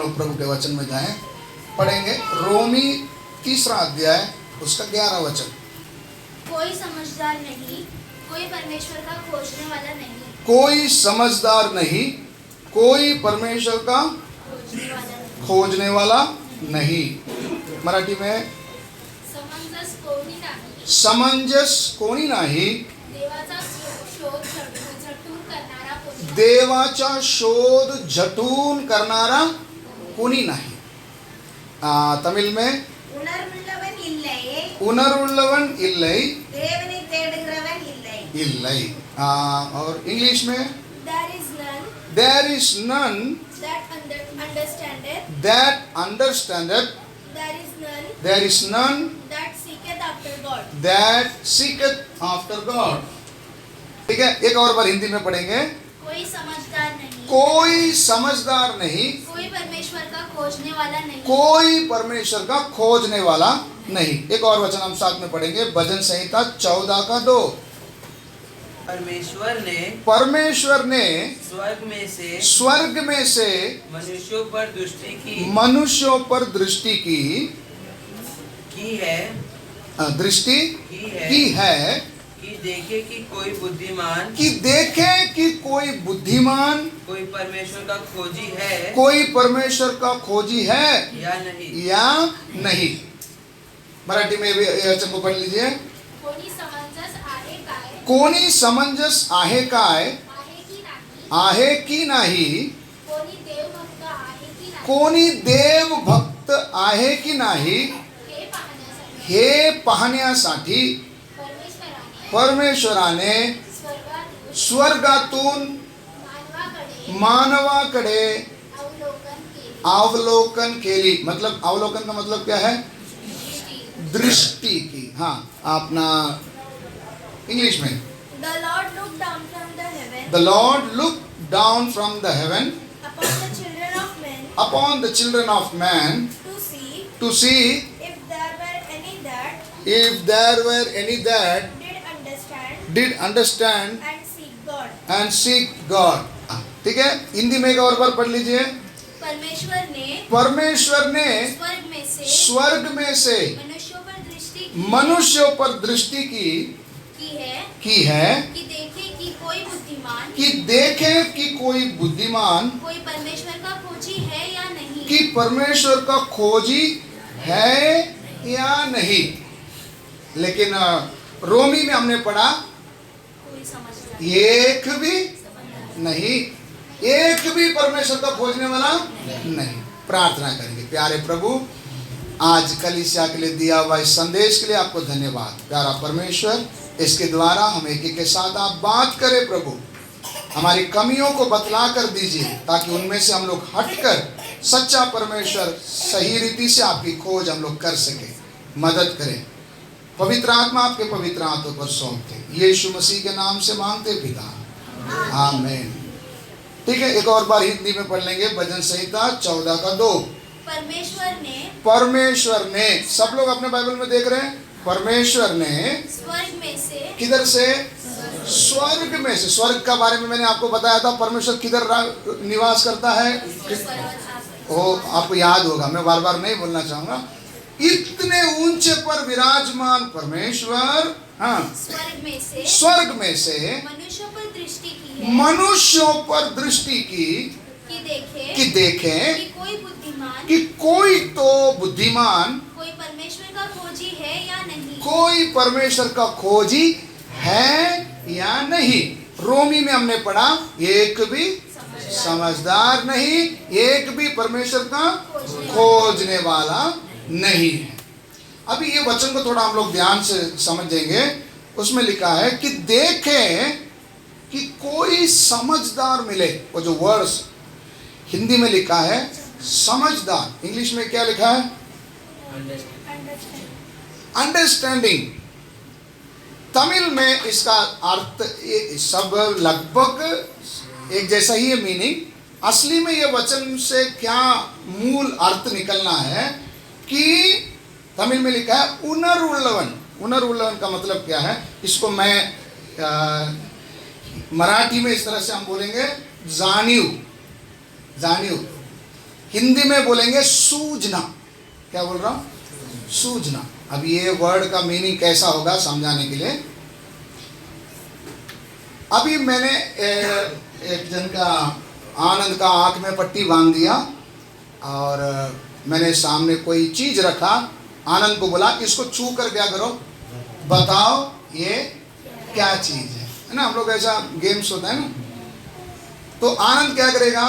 लोग प्रभु के वचन में जाएं, पढ़ेंगे रोमी 3 अध्याय उसका 11 वचन। कोई समझदार नहीं, कोई परमेश्वर का खोजने वाला नहीं, कोई समझदार नहीं, कोई परमेश्वर का खोजने वाला नहीं, खोजने वाला नहीं। मराठी में समंजस कोणी नाही, समंजस कोणी नाही, देवाचा शोध झटून करणारा कोणी नाही, देवाचा शोध झटून करणारा कोणी नाही। तमिल में உணர்வுள்ளவன் இல்லை, उनरुल्लवन इल्लै தேவனை தேடுகிறவன் இல்லை. इल्लै। और इंग्लिश में there is none there is none that understandeth, that understandeth, there is none that seeketh after God. seeketh after God। ठीक है, एक और बार हिंदी में पढ़ेंगे। कोई समझदार नहीं, कोई समझदार नहीं, कोई परमेश्वर का खोजने वाला नहीं, कोई परमेश्वर का खोजने वाला नहीं। एक और वचन हम साथ में पढ़ेंगे, भजन संहिता 14 का 2। परमेश्वर ने स्वर्ग में से मनुष्यों पर दृष्टि की है कि देखे कि कोई बुद्धिमान कोई परमेश्वर का खोजी है या नहीं। मराठी में भी वचन को पढ़ लीजिए। कोणी समंजस आहे काय, आहे की नाही, कोणी देव भक्त आहे की नाही, हे पाहण्यासाठी परमेश्वराने स्वर्गातून मानवाकडे अवलोकन केली। मतलब अवलोकन का मतलब क्या है? दृष्टि की। हाँ, अपना इंग्लिश में The Lord looked down from the heaven, The Lord looked down from the heaven upon the children of men to see if there were any that did understand and seek and seek God. God। ठीक है, हिंदी में एक और बार पढ़ लीजिए। परमेश्वर ने स्वर्ग में से मनुष्यों पर दृष्टि की है कि देखे कि कोई बुद्धिमान कोई परमेश्वर का खोजी है या नहीं, कि परमेश्वर का खोजी है या नहीं। लेकिन रोमी में हमने पढ़ा कोई समझदार एक भी नहीं, एक भी परमेश्वर का खोजने वाला नहीं। प्रार्थना करेंगे। प्यारे प्रभु, आज कलीसिया के लिए दिया हुआ इस संदेश के लिए आपको धन्यवाद। प्यारा परमेश्वर, इसके द्वारा हम एक के साथ आप बात करें प्रभु, हमारी कमियों को बतला कर दीजिए ताकि उनमें से हम लोग हटकर सच्चा परमेश्वर सही रीति से आपकी खोज हम लोग कर सके। मदद करें। पवित्र आत्मा आपके पवित्र हाथों पर सौंपते, यीशु मसीह के नाम से मांगते पिता, आमीन। ठीक है, एक और बार हिंदी में पढ़ लेंगे। भजन संहिता 14 का 2। परमेश्वर ने, सब लोग अपने बाइबल में देख रहे हैं, परमेश्वर ने स्वर्ग में से, किधर से? स्वर्ग में से। स्वर्ग का बारे में मैंने आपको बताया था, परमेश्वर किधर निवास करता है। ओ, आपको याद होगा, मैं बार बार नहीं बोलना चाहूंगा। इतने ऊंचे पर विराजमान परमेश्वर, हाँ, स्वर्ग में से मनुष्यों पर दृष्टि की है, मनुष्यों पर दृष्टि की कि देखें कि कोई तो बुद्धिमान, कोई परमेश्वर का खोजी है या नहीं, कोई परमेश्वर का खोजी है या नहीं। रोमी में हमने पढ़ा एक भी समझदार नहीं, एक भी परमेश्वर का खोजने वाला नहीं है। अभी ये वचन को थोड़ा हम लोग ध्यान से समझेंगे। उसमें लिखा है कि देखें कि कोई समझदार मिले। वो जो वर्ड्स हिंदी में लिखा है समझदार, इंग्लिश में क्या लिखा है? अंडरस्टैंडिंग। तमिल में इसका अर्थ सब लगभग एक जैसा ही है मीनिंग। असली में ये वचन से क्या मूल अर्थ निकलना है कि तमिल में लिखा है उनरुल्लवन। उनरुल्लवन का मतलब क्या है? इसको मैं मराठी में इस तरह से हम बोलेंगे जानिव। जानिव हिंदी में बोलेंगे सूझना। क्या बोल रहा हूँ? सूझना। अब ये वर्ड का मीनिंग कैसा होगा समझाने के लिए, अभी मैंने एक जन का, आनंद का आंख में पट्टी बांध दिया और मैंने सामने कोई चीज रखा, आनंद को बोला इसको छू कर क्या करो, बताओ ये क्या चीज है ना। हम लोग ऐसा गेम्स होता है ना, तो आनंद क्या करेगा,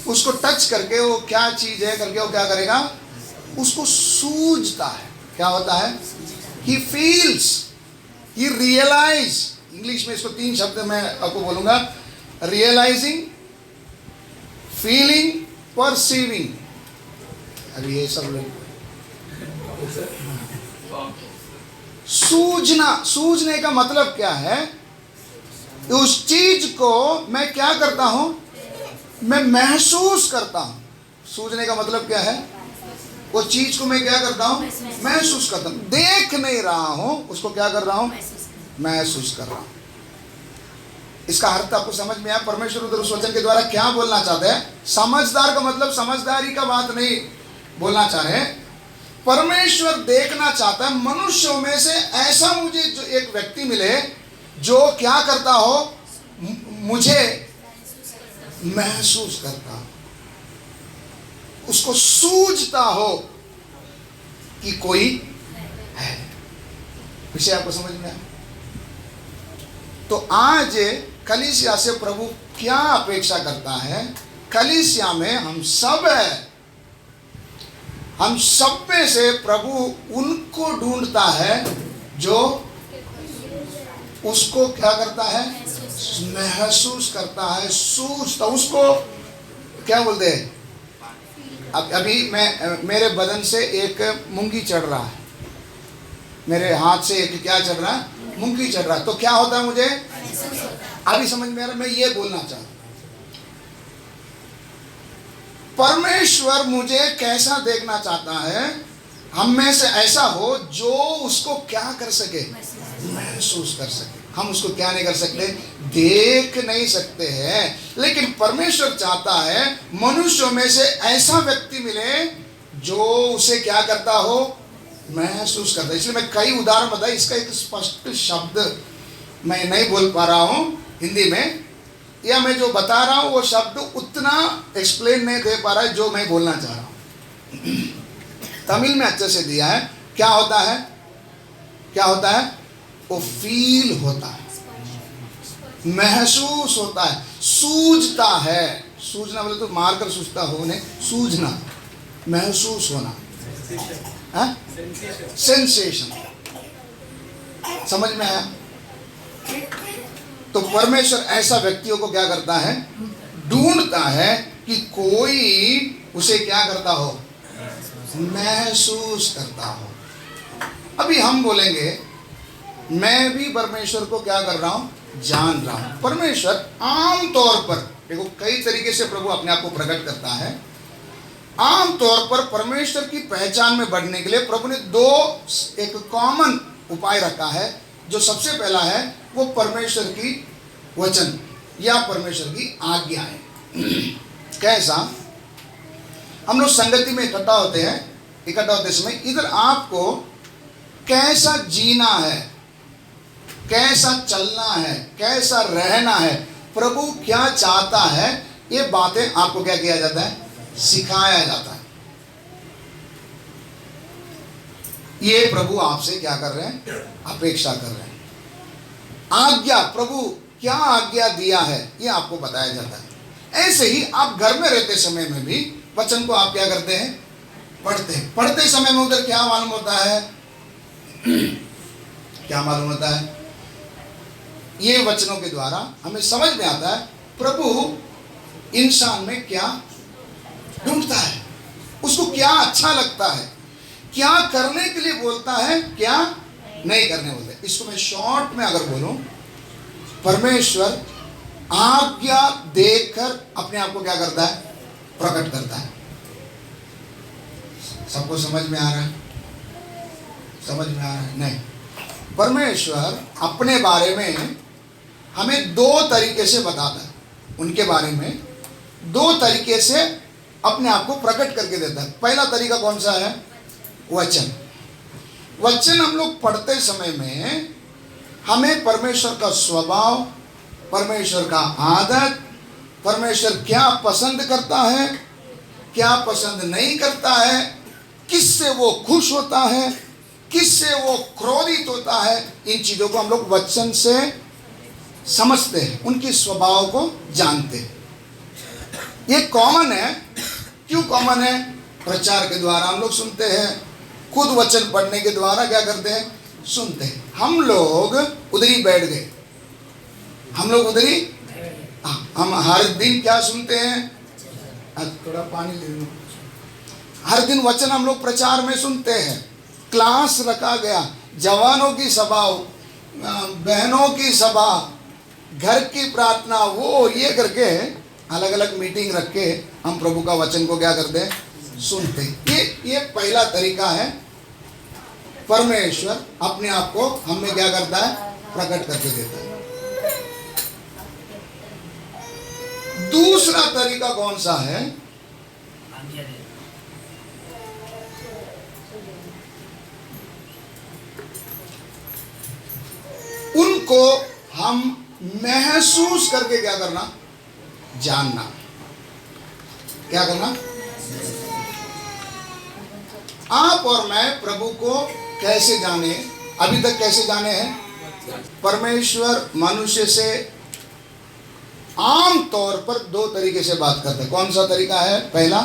उसको टच करके वो क्या चीज है करके वो क्या करेगा, उसको सूझता है। क्या होता है? He feels, he realize. English में इसको 3 शब्द मैं आपको बोलूंगा, रियलाइजिंग, फीलिंग, परसीविंग। अभी ये सब लोग सूझना, सूझने का मतलब क्या है? उस चीज को मैं क्या करता हूं, मैं महसूस करता हूं। सूझने का मतलब क्या है? वो चीज को मैं क्या करता हूं, महसूस करता हूं। देख नहीं रहा हूं, उसको क्या कर रहा हूं, महसूस कर रहा हूं। इसका अर्थ आपको समझ में आया? परमेश्वर उधर उस वचन के द्वारा क्या बोलना चाहते हैं? समझदार का मतलब समझदारी का बात नहीं बोलना चाह रहे। परमेश्वर देखना चाहता है मनुष्यों में से ऐसा मुझे जो एक व्यक्ति मिले जो क्या करता हो, मुझे महसूस करता हो, उसको सूझता हो कि कोई है। विषय आपको समझ में आया? तो आज कलीसिया से प्रभु क्या अपेक्षा करता है? कलीसिया में हम सब है, हम सब में से प्रभु उनको ढूंढता है जो उसको क्या करता है, महसूस करता है, सूझता। उसको क्या बोलते हैं? अब अभी मेरे बदन से एक मूंगी चढ़ रहा है, मेरे हाथ से एक क्या चढ़ रहा है, मूंगी चढ़ रहा है, तो क्या होता है मुझे? अभी समझ में आ रहा? मैं ये बोलना चाहता हूं, परमेश्वर मुझे कैसा देखना चाहता है? हम में से ऐसा हो जो उसको क्या कर सके, महसूस कर सके। हम उसको क्या नहीं कर सकते, देख नहीं सकते हैं, लेकिन परमेश्वर चाहता है मनुष्यों में से ऐसा व्यक्ति मिले जो उसे क्या करता हो, महसूस करता है। इसलिए मैं कई उदाहरण बताए, इसका एक स्पष्ट शब्द मैं नहीं बोल पा रहा हूं हिंदी में, या मैं जो बता रहा हूं वो शब्द उतना एक्सप्लेन नहीं दे पा रहा है जो मैं बोलना चाह रहा हूं। तमिल में अच्छे से दिया है। क्या होता है? क्या होता है? वो फील होता है, महसूस होता है, सूझता है। सूझना बोले तो मारकर सूझता हो, नहीं, सूझना, महसूस होना, सेंसेशन। समझ में आया? तो परमेश्वर ऐसा व्यक्तियों को क्या करता है, ढूंढता है कि कोई उसे क्या करता हो, महसूस करता हो। अभी हम बोलेंगे मैं भी परमेश्वर को क्या कर रहा हूं, जान रहा हूं। परमेश्वर आम तौर पर, देखो कई तरीके से प्रभु अपने आप को प्रकट करता है। आम तौर पर परमेश्वर की पहचान में बढ़ने के लिए प्रभु ने एक कॉमन उपाय रखा है। जो सबसे पहला है वो परमेश्वर की वचन या परमेश्वर की आज्ञा है। कैसा? हम लोग संगति में इकट्ठा होते समय इधर आपको कैसा जीना है, कैसा चलना है, कैसा रहना है, प्रभु क्या चाहता है, ये बातें आपको क्या किया जाता है, सिखाया जाता है। ये प्रभु आपसे क्या कर रहे हैं, अपेक्षा कर रहे हैं। आज्ञा, प्रभु क्या आज्ञा दिया है ये आपको बताया जाता है। ऐसे ही आप घर में रहते समय में भी वचन को आप क्या करते हैं, पढ़ते हैं। पढ़ते समय में उधर क्या मालूम होता है, क्या मालूम होता है, ये वचनों के द्वारा हमें समझ में आता है प्रभु इंसान में क्या ढूंढता है, उसको क्या अच्छा लगता है, क्या करने के लिए बोलता है, क्या नहीं करने बोलते। इसको मैं शॉर्ट में अगर बोलूं, परमेश्वर आज्ञा देकर अपने आप को क्या करता है, प्रकट करता है। सबको समझ में आ रहा है? समझ में आ रहा है? नहीं, परमेश्वर अपने बारे में हमें 2 तरीके से बताता है। उनके बारे में दो तरीके से अपने आप को प्रकट करके देता है। पहला तरीका कौन सा है? वचन। वचन हम लोग पढ़ते समय में हमें परमेश्वर का स्वभाव, परमेश्वर का आदत, परमेश्वर क्या पसंद करता है, क्या पसंद नहीं करता है, किससे वो खुश होता है, किससे वो क्रोधित होता है, इन चीज़ों को हम लोग वचन से समझते हैं, उनके स्वभाव को जानते हैं। ये कॉमन है। क्यों कॉमन है? प्रचार के द्वारा हम लोग सुनते हैं, खुद वचन पढ़ने के द्वारा क्या करते हैं? सुनते हैं। हम लोग उधरी बैठ गए, हम लोग उधरी, हम हर दिन क्या सुनते हैं? थोड़ा पानी ले लो। हर दिन वचन हम लोग प्रचार में सुनते हैं, क्लास रखा गया, जवानों की सभा, बहनों की सभा, घर की प्रार्थना, वो ये करके अलग अलग मीटिंग रख के हम प्रभु का वचन को क्या करते हैं? सुनते हैं। ये पहला तरीका है। परमेश्वर अपने आप को हमें क्या करता है? प्रकट करके देता है। दूसरा तरीका कौन सा है? उनको हम महसूस करके क्या करना? जानना। क्या करना? आप और मैं प्रभु को कैसे जाने? अभी तक कैसे जाने हैं? परमेश्वर मनुष्य से आम तौर पर दो तरीके से बात करते हैं। कौन सा तरीका है? पहला,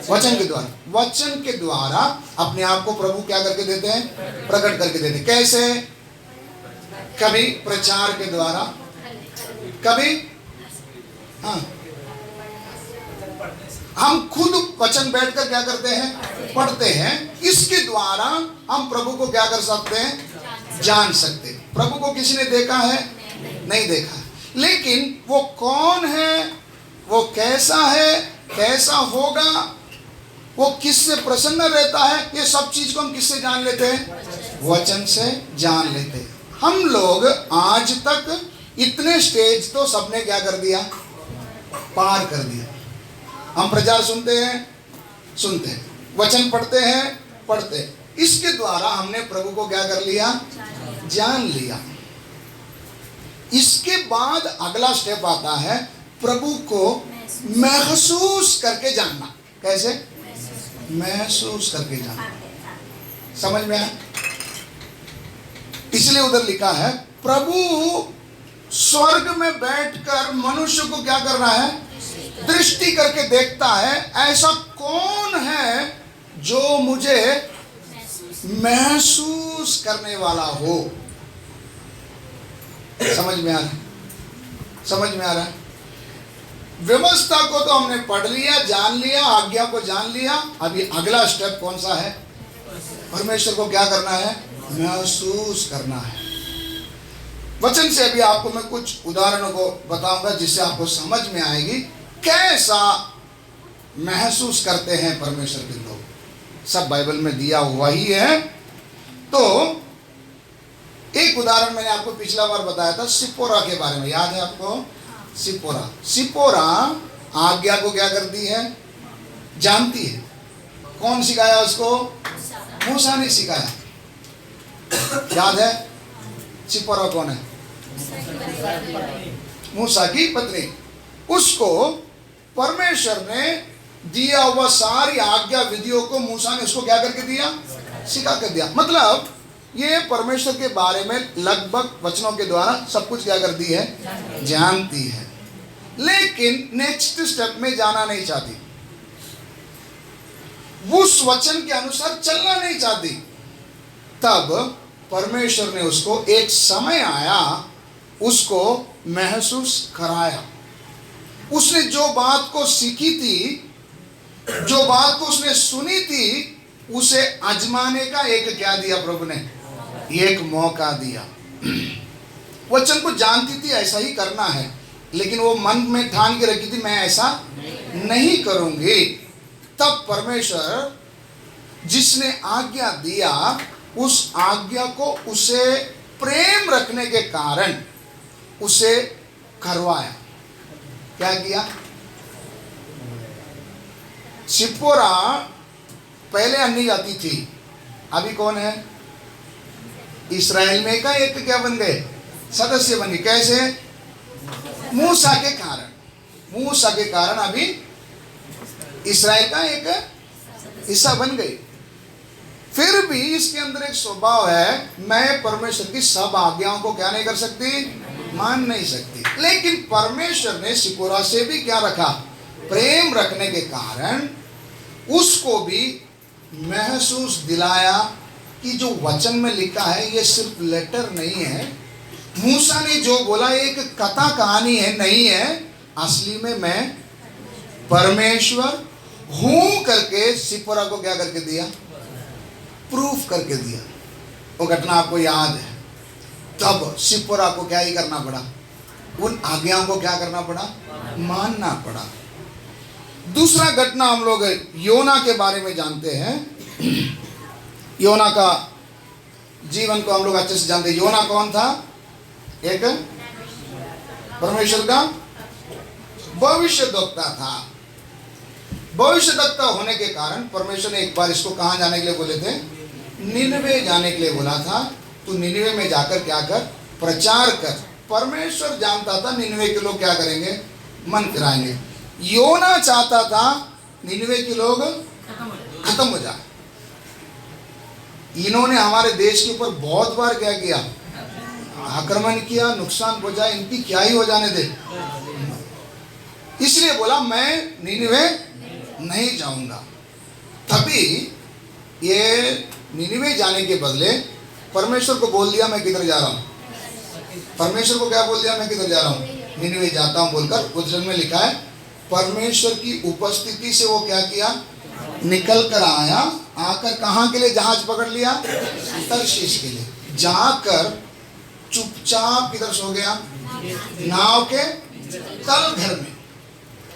वचन के द्वारा। वचन के द्वारा अपने आप को प्रभु क्या करके देते हैं? प्रकट करके देते हैं। कैसे? कभी प्रचार के द्वारा, कभी हम खुद वचन बैठकर क्या करते हैं? पढ़ते हैं। इसके द्वारा हम प्रभु को क्या कर सकते हैं? जान सकते हैं। प्रभु को किसी ने देखा है? नहीं देखा। लेकिन वो कौन है, वो कैसा है, कैसा होगा, वो किससे प्रसन्न रहता है, ये सब चीज को हम किससे जान लेते हैं? वचन से जान लेते हैं। हम लोग आज तक इतने स्टेज तो सबने क्या कर दिया? पार कर दिया। हम प्रचार सुनते हैं, सुनते हैं, वचन पढ़ते हैं, पढ़ते हैं। इसके द्वारा हमने प्रभु को क्या कर लिया? जान लिया। इसके बाद अगला स्टेप आता है प्रभु को महसूस करके जानना। कैसे? महसूस करके जानना। समझ में आया? इसलिए उधर लिखा है प्रभु स्वर्ग में बैठकर मनुष्य को क्या कर रहा है? दृष्टि करके देखता है, ऐसा कौन है जो मुझे महसूस करने वाला हो। समझ में आ रहा है? समझ में आ रहा है? व्यवस्था को तो हमने पढ़ लिया, जान लिया, आज्ञा को जान लिया। अभी अगला स्टेप कौन सा है? परमेश्वर को क्या करना है? महसूस करना है। वचन से अभी आपको मैं कुछ उदाहरणों को बताऊंगा जिससे आपको समझ में आएगी कैसा महसूस करते हैं परमेश्वर के लोग। सब बाइबल में दिया हुआ ही है। तो एक उदाहरण मैंने आपको पिछला बार बताया था सिपोरा के बारे में, याद है आपको? सिपोरा, सिपोरा आज्ञा को क्या करती है? जानती है। कौन सिखाया उसको? मूसा ने सिखाया। याद है? सिपोरा कौन है? मूसा की पत्नी। उसको परमेश्वर ने दिया हुआ सारी आज्ञा विधियों को मूसा ने उसको क्या करके दिया? सिखा कर दिया। मतलब ये परमेश्वर के बारे में लगभग वचनों के द्वारा सब कुछ क्या करती है? जानती है। लेकिन नेक्स्ट स्टेप में जाना नहीं चाहती, उस वचन के अनुसार चलना नहीं चाहती। तब परमेश्वर ने उसको एक समय आया, उसको महसूस कराया। उसने जो बात को सीखी थी, जो बात को उसने सुनी थी, उसे आजमाने का एक क्या दिया प्रभु ने? एक मौका दिया। वचन को जानती थी ऐसा ही करना है, लेकिन वो मन में ठान के रखी थी मैं ऐसा नहीं करूंगी। तब परमेश्वर जिसने आज्ञा दिया, उस आज्ञा को उसे प्रेम रखने के कारण उसे करवाया। क्या किया? सिप्पोरा पहले अन्य जाति थी, अभी कौन है? इस्राएल में का एक क्या बन गए? सदस्य बन गए। कैसे? मूसा के कारण। मूसा के कारण अभी इस्राएल का एक हिस्सा बन गई। फिर भी इसके अंदर एक स्वभाव है, मैं परमेश्वर की सब आज्ञाओं को क्या नहीं कर सकती? मान नहीं सकती। लेकिन परमेश्वर ने सिप्पोरा से भी क्या रखा? प्रेम रखने के कारण उसको भी महसूस दिलाया कि जो वचन में लिखा है ये सिर्फ लेटर नहीं है, मूसा ने जो बोला एक कथा कहानी है, नहीं है, असली में मैं परमेश्वर हूं करके सिप्पोरा को क्या करके दिया? प्रूफ करके दिया। वो घटना आपको याद है। तब सिप्पोरा को क्या ही करना पड़ा? उन आज्ञाओं को क्या करना पड़ा? मानना पड़ा। दूसरा घटना हम लोग योना के बारे में जानते हैं। योना का जीवन को हम लोग अच्छे से जानते हैं। योना कौन था? एक परमेश्वर का भविष्यद्वक्ता था। भविष्यद्वक्ता होने के कारण परमेश्वर ने एक बार इसको कहाँ जाने के लिए बोले थे? निनवे जाने के लिए बोला था। तो निनवे में जाकर क्या कर? प्रचार कर। परमेश्वर जानता था निनवे के लोग क्या करेंगे? मन फिराएंगे। योना चाहता था निनवे के लोग खत्म हो जाए। इन्होंने हमारे देश के ऊपर बहुत बार क्या किया? आक्रमण किया, नुकसान पहुंचा। इनकी क्या ही हो जाने दे। इसलिए बोला मैं निनवे नहीं जाऊंगा। तभी ये निनवे जाने के बदले परमेश्वर को बोल दिया मैं किधर जा रहा हूं? परमेश्वर को क्या बोल दिया? मैं किधर जा रहा हूं? निनवे जाता हूं बोलकर। वचन में लिखा है परमेश्वर की उपस्थिति से वो क्या किया? निकल कर आया। आकर कहाँ के लिए जहाज पकड़ लिया? तर्शीश के लिए। जाकर चुपचाप किधर सो गया? नाव के तल घर में,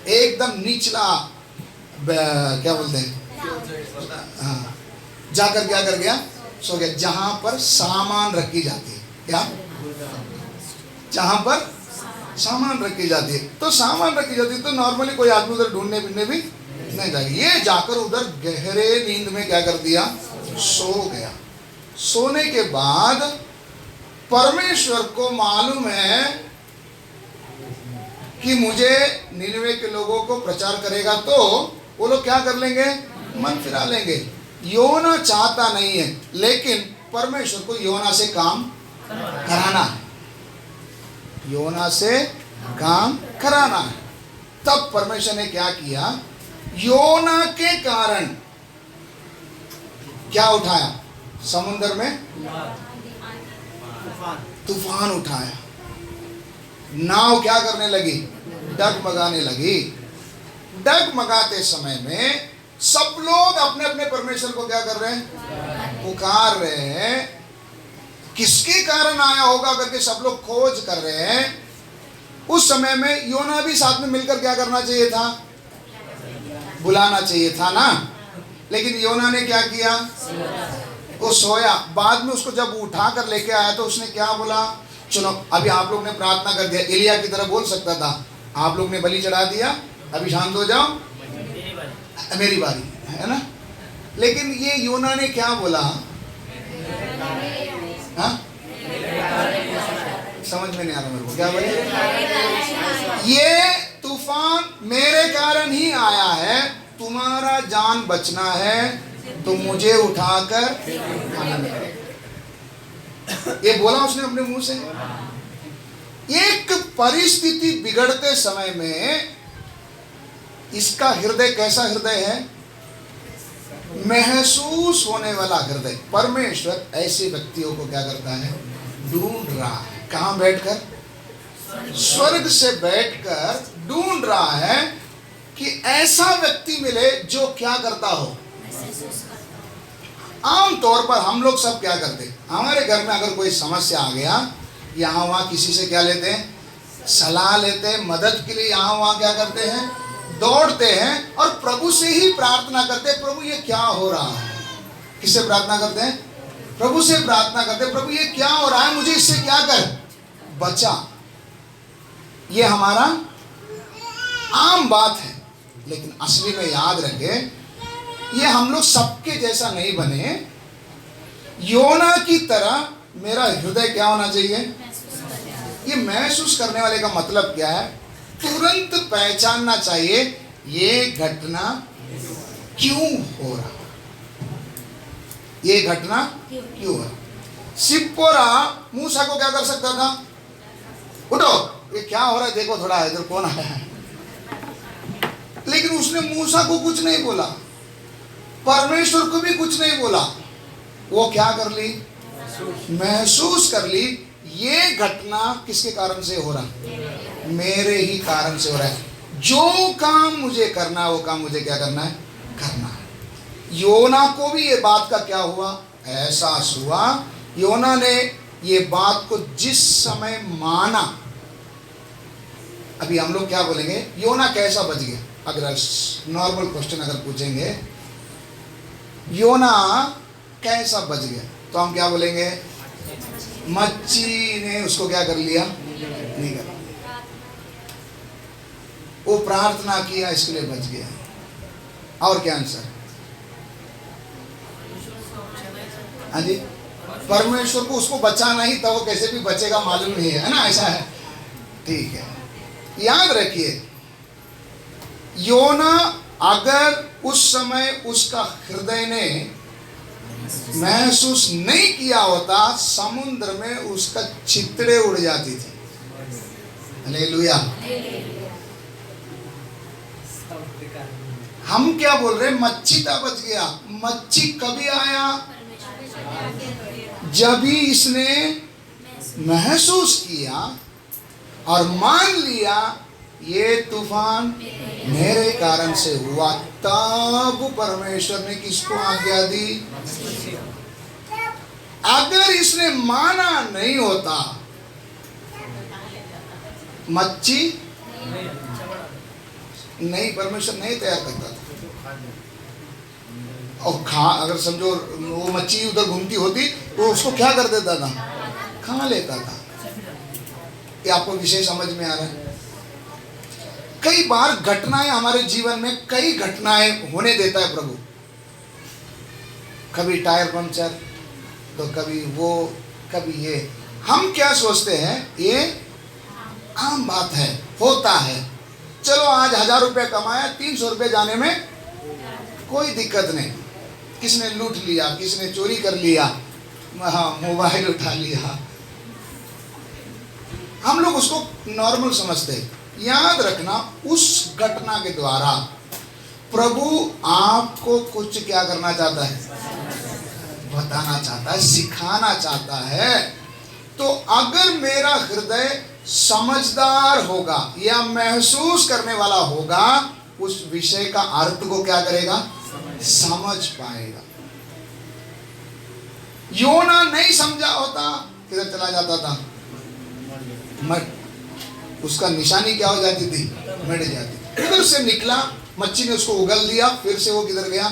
एकदम निचला क्या बोलते हैं, हाँ, जाकर क्या कर गया? सो गया। जहां पर सामान रखी जाती है। क्या? जहां पर सामान रखी जाती है। तो सामान रखी जाती है तो नॉर्मली कोई आदमी उधर ढूंढने फिरने भी नहीं जाएगी। ये जाकर उधर गहरे नींद में क्या कर दिया? सो गया। सोने के बाद परमेश्वर को मालूम है कि मुझे निनवे के लोगों को प्रचार करेगा तो वो लोग क्या कर लेंगे? मन फिरा लेंगे। योना चाहता नहीं है, लेकिन परमेश्वर को योना से काम कराना है। योना से काम कराना है। तब परमेश्वर ने क्या किया? योना के कारण क्या उठाया? समुद्र में तूफान उठाया। नाव क्या करने लगी? डगमगाने लगी। डगमगाते समय में सब लोग अपने अपने परमेश्वर को क्या कर रहे हैं? पुकार रहे हैं। किसके कारण आया होगा करके सब लोग खोज कर रहे हैं। उस समय में योना भी साथ में मिलकर क्या करना चाहिए था? बुलाना चाहिए था ना। लेकिन योना ने क्या किया? वो सोया। बाद में उसको जब उठा कर लेके आया तो उसने क्या बोला? चलो अभी आप लोग ने प्रार्थना कर दिया, एलिया की तरह बोल सकता था आप लोग ने बलि चढ़ा दिया, अभी शांत हो जाओ, मेरी बारी है ना। लेकिन ये योना ने क्या बोला? हाँ, समझ में नहीं आ रहा मेरे को। क्या बोले? ये तूफान मेरे कारण ही आया है, तुम्हारा जान बचना है तो मुझे उठाकर ये बोला उसने अपने मुंह से। एक परिस्थिति बिगड़ते समय में इसका हृदय कैसा हृदय है? महसूस होने वाला हृदय। परमेश्वर ऐसे व्यक्तियों को क्या करता है? ढूंढ रहा है। कहाँ बैठकर? स्वर्ग से बैठकर ढूंढ रहा है कि ऐसा व्यक्ति मिले जो क्या करता हो। आम तौर पर हम लोग सब क्या करते हैं? हमारे घर में अगर कोई समस्या आ गया, यहाँ वहाँ किसी से क्या लेते हैं? सलाह लेते हैं। मदद के लिए यहाँ वहाँ क्या करते हैं? दौड़ते हैं। और प्रभु से ही प्रार्थना करते हैं, प्रभु ये क्या हो रहा है? किससे प्रार्थना करते हैं? प्रभु से प्रार्थना करते हैं, प्रभु ये क्या हो रहा है, मुझे इससे क्या कर, बचा। ये हमारा आम बात है। लेकिन असली में याद रखें, ये हम लोग सबके जैसा नहीं बने। योना की तरह मेरा हृदय क्या होना चाहिए? ये महसूस करने वाले का मतलब क्या है? तुरंत पहचानना चाहिए ये घटना क्यों हो रहा, ये घटना क्यों हो रहा। सिप्पोरा मूसा को क्या कर सकता था? उठो, ये क्या हो रहा है देखो, थोड़ा इधर कौन आया है। लेकिन उसने मूसा को कुछ नहीं बोला, परमेश्वर को भी कुछ नहीं बोला। वो क्या कर ली? महसूस कर ली ये घटना किसके कारण से हो रहा? मेरे ही कारण से हो रहा है। जो काम मुझे करना है वो काम मुझे क्या करना है? करना है। योना को भी ये बात का क्या हुआ? एहसास हुआ। योना ने ये बात को जिस समय माना, अभी हम लोग क्या बोलेंगे, योना कैसा बच गया? अगर नॉर्मल क्वेश्चन अगर पूछेंगे योना कैसा बच गया, तो हम क्या बोलेंगे? मच्छी ने उसको क्या कर लिया? नहीं कर, वो प्रार्थना किया इसके लिए बच गया। और क्या आंसर? हाँ जी, परमेश्वर को उसको बचाना ही था, वो कैसे भी बचेगा मालूम नहीं है ना, ऐसा है। ठीक है, याद रखिए, योना अगर उस समय उसका हृदय ने महसूस नहीं किया होता, समुद्र में उसका चितड़े उड़ जाती थी। हालेलुया। हम क्या बोल रहे? मच्छी था बच गया। मच्छी कभी आया? जब भी इसने महसूस किया और मान लिया ये तूफान मेरे कारण से हुआ, तब परमेश्वर ने किसको आज्ञा दी? अगर इसने माना नहीं होता, मच्छी नहीं, परमेश्वर नहीं तैयार करता था। और अगर समझो वो मच्छी उधर घूमती होती तो उसको क्या कर देता था? खा लेता था। ये आपको विषय समझ में आ रहा है? कई बार घटनाएं हमारे जीवन में, कई घटनाएं होने देता है प्रभु। कभी टायर पंक्चर, तो कभी वो, कभी ये। हम क्या सोचते हैं? ये आम बात है, होता है। चलो आज 1000 रुपये कमाया, 300 रुपये जाने में कोई दिक्कत नहीं। किसने लूट लिया, किसने चोरी कर लिया, हाँ मोबाइल उठा लिया, हम लोग उसको नॉर्मल समझते हैं। याद रखना, उस घटना के द्वारा प्रभु आपको कुछ क्या करना चाहता है? बताना चाहता है, सिखाना चाहता है। तो अगर मेरा हृदय समझदार होगा या महसूस करने वाला होगा, उस विषय का अर्थ को क्या करेगा? समझ पाएगा। योना नहीं समझा होता, किधर चला जाता था? मट। उसका निशानी क्या हो जाती थी? मिट जाती थी। उधर से निकला, मच्छी ने उसको उगल दिया, फिर से वो किधर गया?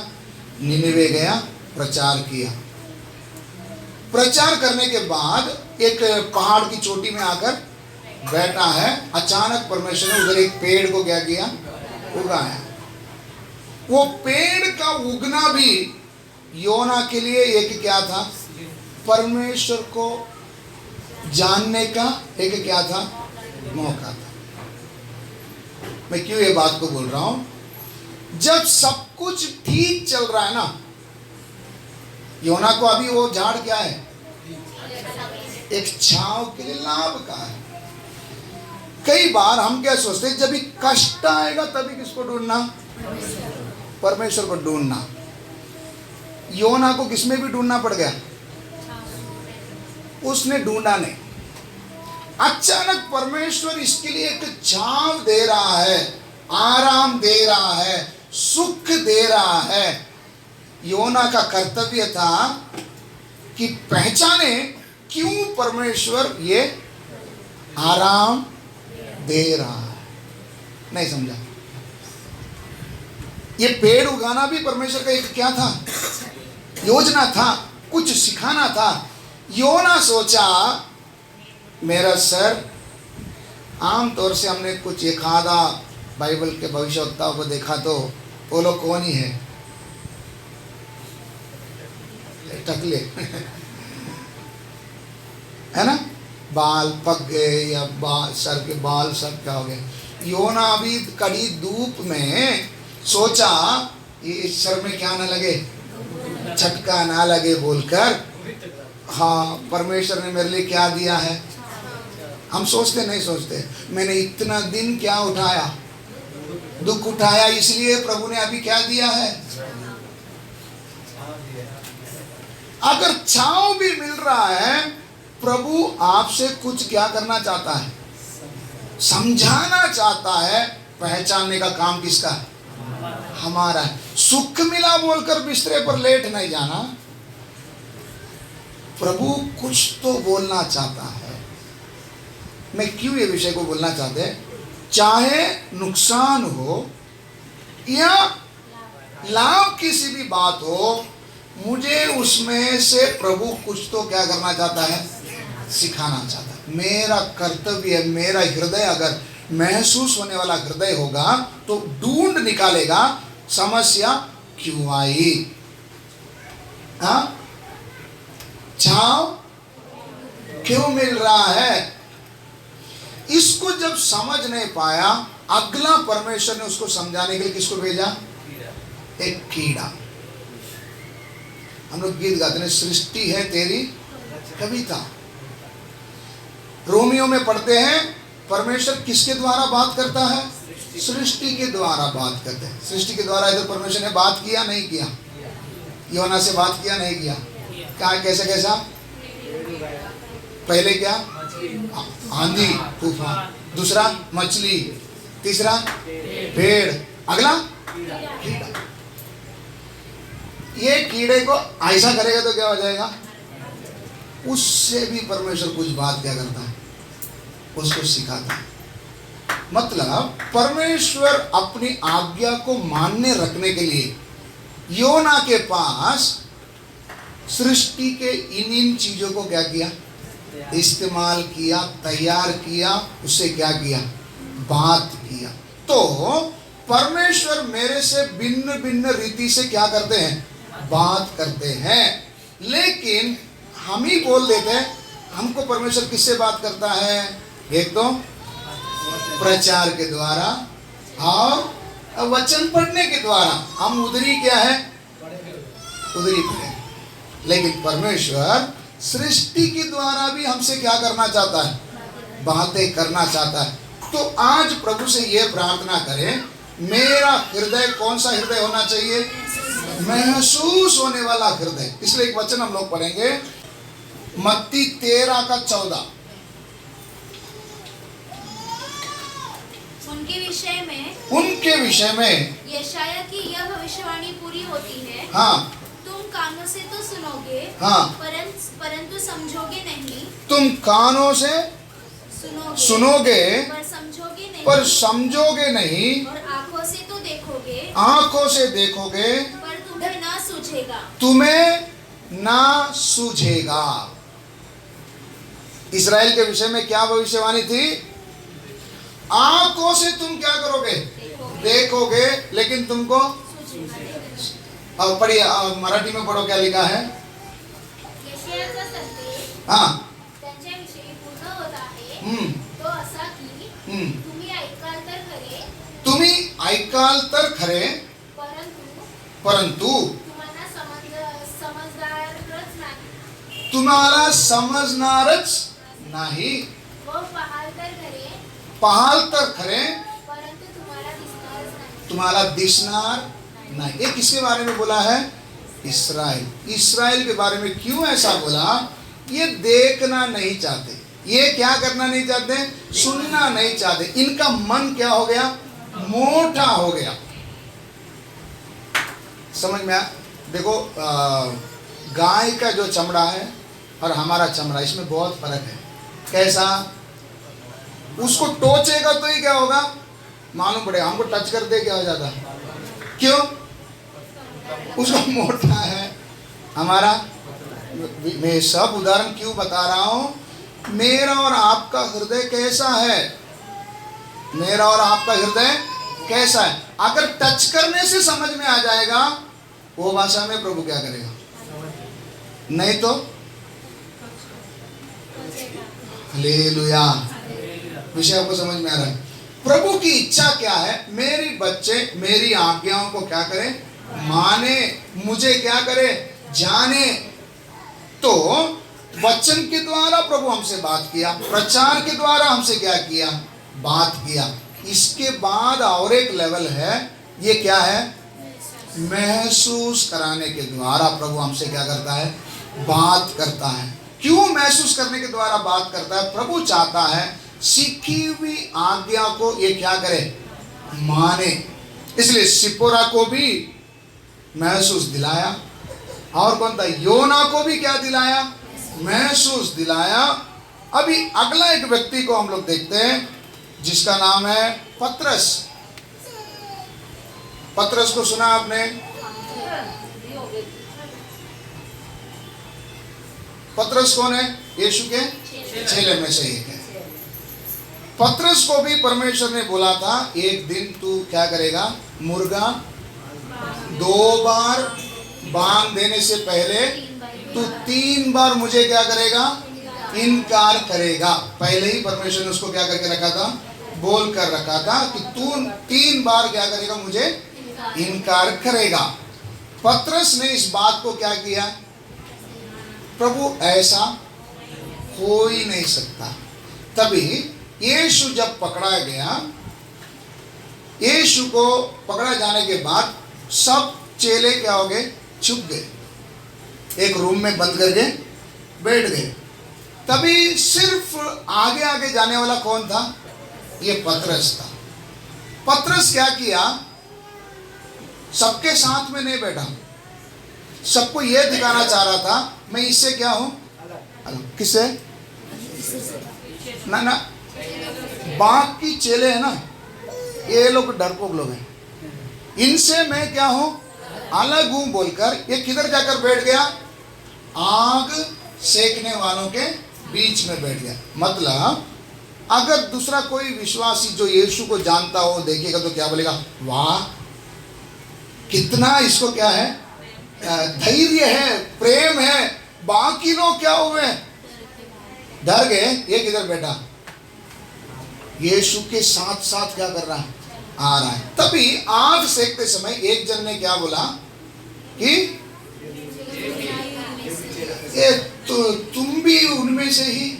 निनिवे गया, प्रचार किया। प्रचार करने के बाद एक पहाड़ की चोटी में आकर बैठा है। अचानक परमेश्वर ने उधर एक पेड़ को क्या किया? उगाया। वो पेड़ का उगना भी योना के लिए एक क्या था? परमेश्वर को जानने का एक क्या था? मौका था। मैं क्यों ये बात को बोल रहा हूं? जब सब कुछ ठीक चल रहा है ना, योना को अभी वो झाड़ क्या है? एक छांव के लिए लाभ का है। कई बार हम क्या सोचते हैं, जब भी कष्ट आएगा तभी किसको ढूंढना? परमेश्वर को ढूंढना। योना को किसमें भी ढूंढना पड़ गया? उसने ढूंढा नहीं। अचानक परमेश्वर इसके लिए एक छांव दे रहा है, आराम दे रहा है, सुख दे रहा है। योना का कर्तव्य था कि पहचाने क्यों परमेश्वर ये आराम दे रहा है। नहीं समझा? ये पेड़ उगाना भी परमेश्वर का एक क्या था? योजना था, कुछ सिखाना था। योना सोचा, मेरा सर, आम तौर से हमने कुछ एक आधा बाइबल के भविष्यवक्ताओं को देखा तो वो लोग कौन ही है, टकले है ना, बाल पक गए या सर के बाल सब क्या हो गए। योना अभी कड़ी धूप में सोचा ये सर में क्या ना लगे, झटका ना लगे बोलकर, हाँ परमेश्वर ने मेरे लिए क्या दिया है। हम सोचते नहीं सोचते, मैंने इतना दिन क्या उठाया, दुख उठाया, इसलिए प्रभु ने अभी क्या दिया है। अगर छांव भी मिल रहा है, प्रभु आपसे कुछ क्या करना चाहता है, समझाना चाहता है। पहचानने का काम किसका है, हमारा है। सुख मिला बोलकर बिस्तरे पर लेट नहीं जाना, प्रभु कुछ तो बोलना चाहता है। मैं क्यों ये विषय को बोलना चाहते हैं, चाहे नुकसान हो या लाभ किसी भी बात हो, मुझे उसमें से प्रभु कुछ तो क्या करना चाहता है, सिखाना चाहता है। मेरा कर्तव्य है, मेरा हृदय अगर महसूस होने वाला हृदय होगा तो ढूंढ निकालेगा समस्या क्यों आई। हाँ, छांव क्यों मिल रहा है, इसको जब समझ नहीं पाया, अगला परमेश्वर ने उसको समझाने के लिए किसको भेजा, एक कीड़ा। हम लोग गीत गाते हैं, सृष्टि है तेरी कविता। रोमियो में पढ़ते हैं, परमेश्वर किसके द्वारा बात करता है, सृष्टि के द्वारा बात करते हैं। सृष्टि के द्वारा इधर परमेश्वर ने बात किया नहीं किया, योना से बात किया नहीं किया, क्या कैसा कैसा, पहले क्या, आंधी तूफान, दूसरा मछली, तीसरा पेड़, अगला कीड़ा। ये कीड़े को ऐसा करेगा तो क्या हो जाएगा, उससे भी परमेश्वर कुछ बात क्या करता है, उसको सिखाता है। मतलब परमेश्वर अपनी आज्ञा को मानने रखने के लिए योना के पास सृष्टि के इन चीजों को क्या किया, इस्तेमाल किया, तैयार किया, उससे क्या किया, बात किया। तो परमेश्वर मेरे से भिन्न भिन्न रीति से क्या करते हैं, बात करते हैं। लेकिन हम ही बोल देते हैं, हमको परमेश्वर किससे बात करता है, एक तो प्रचार के द्वारा और वचन पढ़ने के द्वारा। हम उधरी क्या है, उधरी पढ़े। लेकिन परमेश्वर सृष्टि के द्वारा भी हमसे क्या करना चाहता है, बातें करना चाहता है। तो आज प्रभु से यह प्रार्थना करें, मेरा हृदय कौन सा हृदय होना चाहिए, महसूस होने वाला हृदय। इसलिए एक वचन हम लोग पढ़ेंगे, मत्ती 13:14। उनके विषय में यशाया की यह भविष्यवाणी पूरी होती है, हाँ, तुम कानों से तो सुनोगे, हाँ, परंतु समझोगे नहीं। तुम कानों से सुनोगे पर समझोगे नहीं, और आंखों से तो देखोगे, आंखों से देखोगे, पर तुम्हें ना सूझेगा, तुम्हें ना सूझेगा। इस्राएल के विषय में क्या भविष्यवाणी थी, आंखों से तुम क्या करोगे, देखोगे, लेकिन तुमको, अब पढ़िए, मराठी में पढ़ो क्या लिखा है। यशायाचा संदेश हाँ, त्यांच्याविषयी पूर्ण होत आहे, हम्म, तो असा की तुम्ही ऐकाल तर खरे, तुम्ही ऐकाल तर खरे, परंतु तुम्हाला समजणारच नाही, पाहाल तर खरे, तुम्हाला दिसणार नहीं। ये किसके बारे में बोला है, इस्राएल। इस्राएल के बारे में क्यों ऐसा बोला, ये देखना नहीं चाहते, ये क्या करना नहीं चाहते, सुनना नहीं चाहते। इनका मन क्या हो गया, मोटा हो गया। समझ में आ, देखो गाय का जो चमड़ा है और हमारा चमड़ा, इसमें बहुत फर्क है। कैसा, उसको टोचेगा तो ही क्या होगा, मालूम पड़ेगा। हमको टच कर दे क्या हो जाता, क्यों, उसका मोटा है, हमारा। मैं सब उदाहरण क्यों बता रहा हूं, मेरा और आपका हृदय कैसा है, मेरा और आपका हृदय कैसा है। अगर टच करने से समझ में आ जाएगा वो भाषा में प्रभु क्या करेगा, नहीं तो हालेलुया। विषय आपको समझ में आ रहा है। प्रभु की इच्छा क्या है, मेरी बच्चे मेरी आज्ञाओं को क्या करें, माने, मुझे क्या करे, जाने। तो वचन के द्वारा प्रभु हमसे बात किया, प्रचार के द्वारा हमसे क्या किया, बात किया। इसके बाद और एक लेवल है, ये क्या है, महसूस कराने के द्वारा प्रभु हमसे क्या करता है, बात करता है। क्यों महसूस करने के द्वारा बात करता है, प्रभु चाहता है सीखी हुई आज्ञा को ये क्या करे, माने। इसलिए सिपोरा को भी महसूस दिलाया, और कौन था, योना को भी क्या दिलाया, महसूस दिलाया। अभी अगला एक व्यक्ति को हम लोग देखते हैं जिसका नाम है पतरस। पतरस को सुना आपने, पतरस कौन है, यीशु के चेले में से एक है। पतरस को भी परमेश्वर ने बोला था एक दिन तू क्या करेगा, मुर्गा 2 बार बांध देने से पहले तू 3 बार मुझे क्या करेगा, इनकार करेगा। पहले ही परमेश्वर ने उसको क्या करके रखा था, बोल कर रखा था कि तू 3 बार क्या करेगा, मुझे इनकार करेगा। पतरस ने इस बात को क्या किया, प्रभु ऐसा हो ही नहीं सकता। तभी यीशु जब पकड़ा गया, यीशु को पकड़ा जाने के बाद सब चेले क्या हो गए, छुप गए, एक रूम में बंद करके बैठ गए। तभी सिर्फ आगे आगे जाने वाला कौन था, ये पतरस था। पतरस क्या किया, सबके साथ में नहीं बैठा, सबको यह दिखाना चाह रहा था मैं इससे क्या हूं, किससे, ना बाकी चेले हैं ना, ये लोग डरपोक लोग हैं, इनसे मैं क्या हूं, अलग हूं बोलकर ये किधर जाकर बैठ गया, आग सेकने वालों के बीच में बैठ गया। मतलब अगर दूसरा कोई विश्वासी जो यीशु को जानता हो देखेगा तो क्या बोलेगा, वाह कितना इसको क्या है, धैर्य है, प्रेम है। बाकी लोग क्या हुए, डर गए, ये किधर बैठा, यीशु के साथ साथ क्या कर रहा है, आ रहा है। तभी आग सेकते समय एक जन ने क्या बोला कि ये तो तुम भी उनमें से ही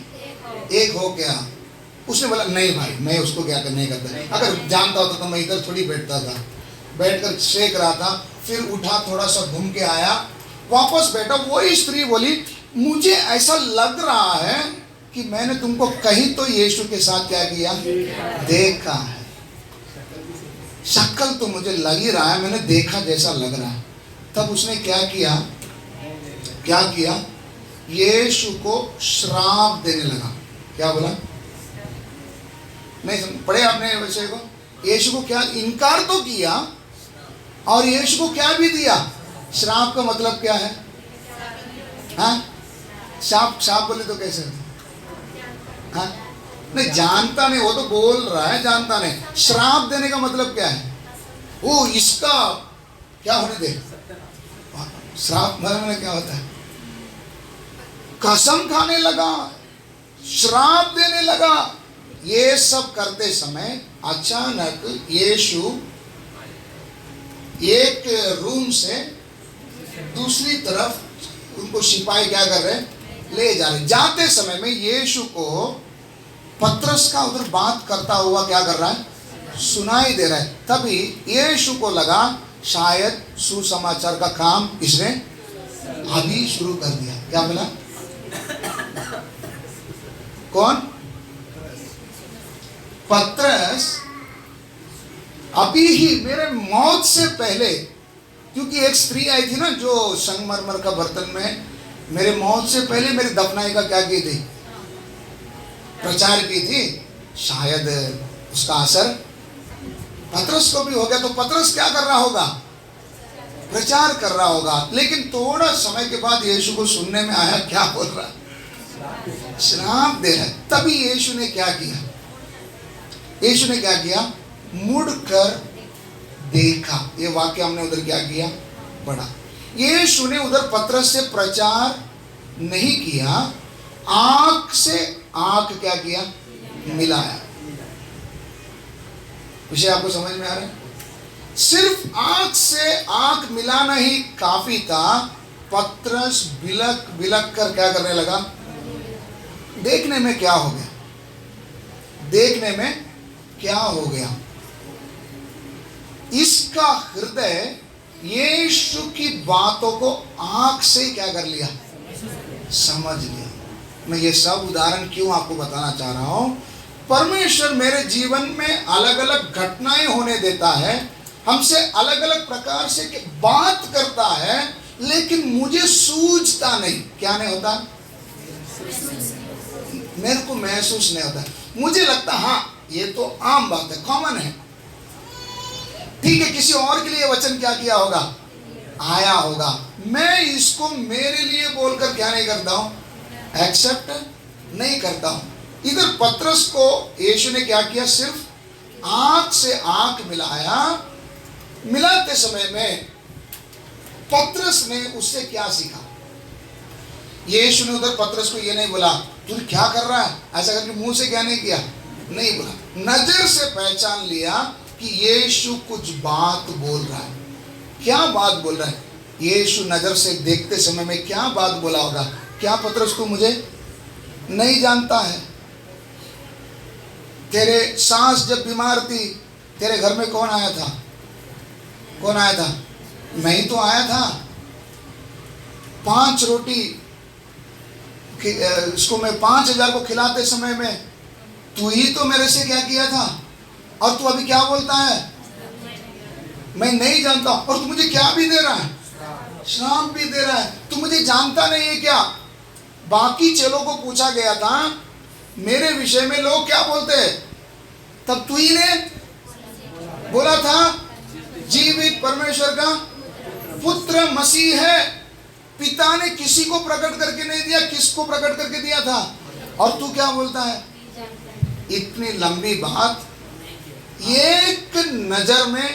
एक हो क्या। उसने बोला नहीं भाई, मैं उसको क्या करने करता, अगर जानता होता तो मैं इधर थोड़ी बैठता था, बैठकर सेक रहा था, फिर उठा थोड़ा सा घूम के आया, वापस बैठा। वही स्त्री बोली मुझे ऐसा लग रहा है कि मैंने तुमको कहीं तो यीशु के साथ क्या किया, देखा है, शक्ल तो मुझे लग ही रहा है, मैंने देखा जैसा लग रहा है। तब उसने क्या किया, यीशु को श्राप देने लगा। क्या बोला, नहीं पढ़े आपने विषय को, यीशु को क्या इनकार तो किया और यीशु को क्या भी दिया, श्राप का मतलब क्या है, हाँ श्राप बोले तो कैसे, हाँ नहीं जानता नहीं, वो तो बोल रहा है जानता नहीं। श्राप देने का मतलब क्या है, वो इसका क्या होने दे, श्राप मतलब क्या होता है, कसम खाने लगा, श्राप देने लगा। ये सब करते समय अचानक यीशु एक रूम से दूसरी तरफ उनको सिपाही क्या कर रहे, ले जा रहे। जाते समय में यीशु को पतरस का उधर बात करता हुआ क्या कर रहा है, सुनाई दे रहा है। तभी यीशु को लगा शायद सुसमाचार का काम इसने अभी शुरू कर दिया। क्या बोला, कौन, पतरस अभी ही मेरे मौत से पहले, क्योंकि एक स्त्री आई थी ना जो संगमरमर का बर्तन में मेरे मौत से पहले मेरी दफनाई का क्या की थी, प्रचार की थी, शायद उसका असर पतरस को भी हो गया। तो पतरस क्या कर रहा होगा, प्रचार कर रहा होगा। लेकिन थोड़ा समय के बाद यीशु को सुनने में आया क्या बोल रहा है, श्राप दे रहा है। तभी यीशु ने क्या किया, मुड़कर देखा। ये वाक्य हमने उधर क्या किया, पढ़ा। यीशु ने उधर पतरस से प्रचार नहीं किया, आंख से आंख क्या किया, मिलाया। विषय आपको समझ में आ रहा है? सिर्फ आंख से आंख मिलाना ही काफी था। पतरस बिलक बिलक कर क्या करने लगा, देखने में क्या हो गया, देखने में क्या हो गया। इसका हृदय यीशु की बातों को आंख से क्या कर लिया, समझ लिया। मैं ये सब उदाहरण क्यों आपको बताना चाह रहा हूं? परमेश्वर मेरे जीवन में अलग अलग घटनाएं होने देता है, हमसे अलग अलग प्रकार से बात करता है, लेकिन मुझे सूझता नहीं। क्या नहीं होता? मेरे को महसूस नहीं होता। मुझे लगता हाँ ये तो आम बात है, कॉमन है, ठीक है। किसी और के लिए वचन क्या किया होगा, आया होगा। मैं इसको मेरे लिए बोलकर क्या नहीं करता हूं, एक्सेप्ट नहीं करता हूं। इधर पतरस को यीशु ने क्या किया, सिर्फ आंख से आंख मिलाया। मिलाते समय में पतरस ने उससे क्या सीखा? यीशु ने उधर पतरस को ये नहीं बोला तू क्या कर रहा है, ऐसा करके मुंह से क्या नहीं किया, नहीं बोला। नजर से पहचान लिया कि यीशु कुछ बात बोल रहा है। क्या बात बोल रहा है? यीशु नजर से देखते समय में क्या बात बोला होगा? क्या पतरस को मुझे नहीं जानता है? तेरे सास जब बीमार थी तेरे घर में कौन आया था? कौन आया था? मैं ही तो आया था। 5 रोटी इसको मैं 5000 को खिलाते समय में तू ही तो मेरे से क्या किया था, और तू अभी क्या बोलता है, मैं नहीं जानता। और तू मुझे क्या भी दे रहा है, श्राप भी दे रहा है। तू मुझे जानता नहीं है क्या? बाकी चेलों को पूछा गया था मेरे विषय में लोग क्या बोलते हैं, तब तू ही ने बोला था जीवित परमेश्वर का पुत्र मसीह है। पिता ने किसी को प्रकट करके नहीं दिया, किसको प्रकट करके दिया था, और तू क्या बोलता है? इतनी लंबी बात एक नजर में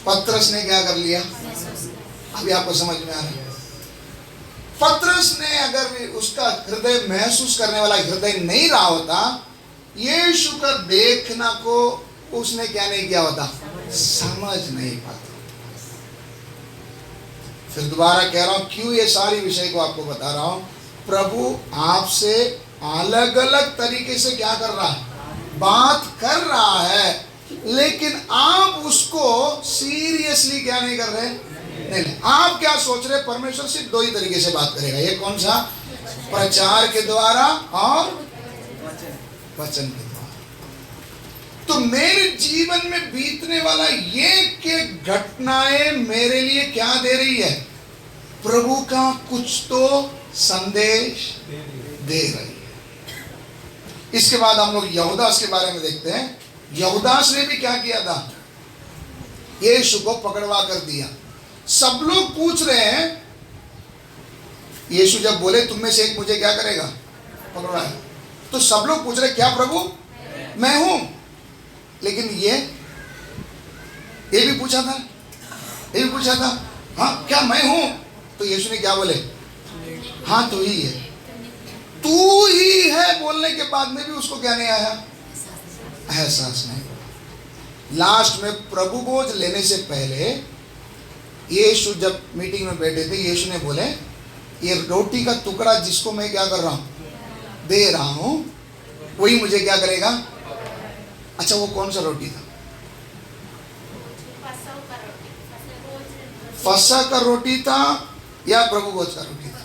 पतरस ने क्या कर लिया? अभी आपको समझ में आ रहा है? पतरस ने अगर उसका हृदय महसूस करने वाला हृदय नहीं रहा होता, यीशु का देखना को उसने क्या नहीं किया होता, समझ नहीं पाता। फिर दोबारा कह रहा हूं, क्यों ये सारी विषय को आपको बता रहा हूं? प्रभु आपसे अलग अलग तरीके से क्या कर रहा है, बात कर रहा है, लेकिन आप उसको सीरियसली क्या नहीं कर रहे? नहीं। आप क्या सोच रहे? परमेश्वर सिर्फ 2 ही तरीके से बात करेगा। ये कौन सा? प्रचार के द्वारा और वचन के द्वारा। तो मेरे जीवन में बीतने वाला ये घटनाएं मेरे लिए क्या दे रही है? प्रभु का कुछ तो संदेश दे रही है। इसके बाद हम लोग यहूदास के बारे में देखते हैं। यहूदास ने भी क्या किया था? यीशु को पकड़वा कर दिया। सब लोग पूछ रहे हैं, यीशु जब बोले तुम में से एक मुझे क्या करेगा, पकड़वाएगा, तो सब लोग पूछ रहे क्या प्रभु मैं हूं? लेकिन ये भी पूछा था, ये भी पूछा था, हाँ क्या मैं हूं? तो यीशु ने क्या बोले? हाँ तू ही है। तू ही है बोलने के बाद में भी उसको क्या नहीं आया? एहसास नहीं। लास्ट में प्रभु भोज लेने से पहले यीशु जब मीटिंग में बैठे थे, यीशु ने बोले ये रोटी का टुकड़ा जिसको मैं क्या कर रहा हूं, दे रहा हूं, वही मुझे क्या करेगा? अच्छा वो कौन सा रोटी था? फसह का रोटी था या प्रभु भोज का रोटी था?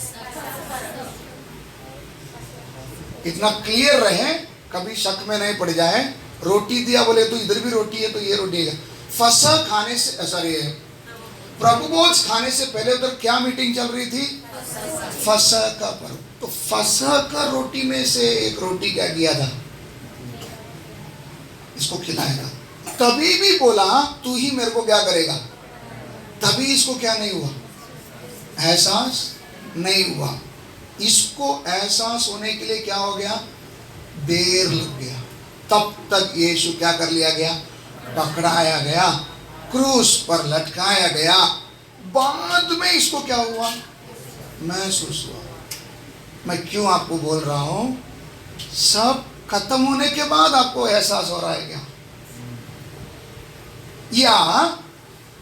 इतना क्लियर रहे, कभी शक में नहीं पड़ जाए। रोटी दिया बोले तो इधर भी रोटी है, तो ये रोटी है। फसह खाने से, सॉरी, प्रभु भोज खाने से पहले उधर क्या मीटिंग चल रही थी? फसह का पर्व। तो फसह का रोटी में से एक रोटी क्या किया था? इसको खिलाएगा। तभी भी बोला तू ही मेरे को क्या करेगा? तभी इसको क्या नहीं हुआ? एहसास नहीं हुआ। इसको एहसास होने के लिए क्या हो गया? देर लग गया। तब तक यीशु क्या कर लिया गया? पकड़ाया गया। क्रूस पर लटकाया गया, बाद में इसको क्या हुआ, महसूस हुआ। मैं क्यों आपको बोल रहा हूं, सब खत्म होने के बाद आपको एहसास हो रहा है क्या, या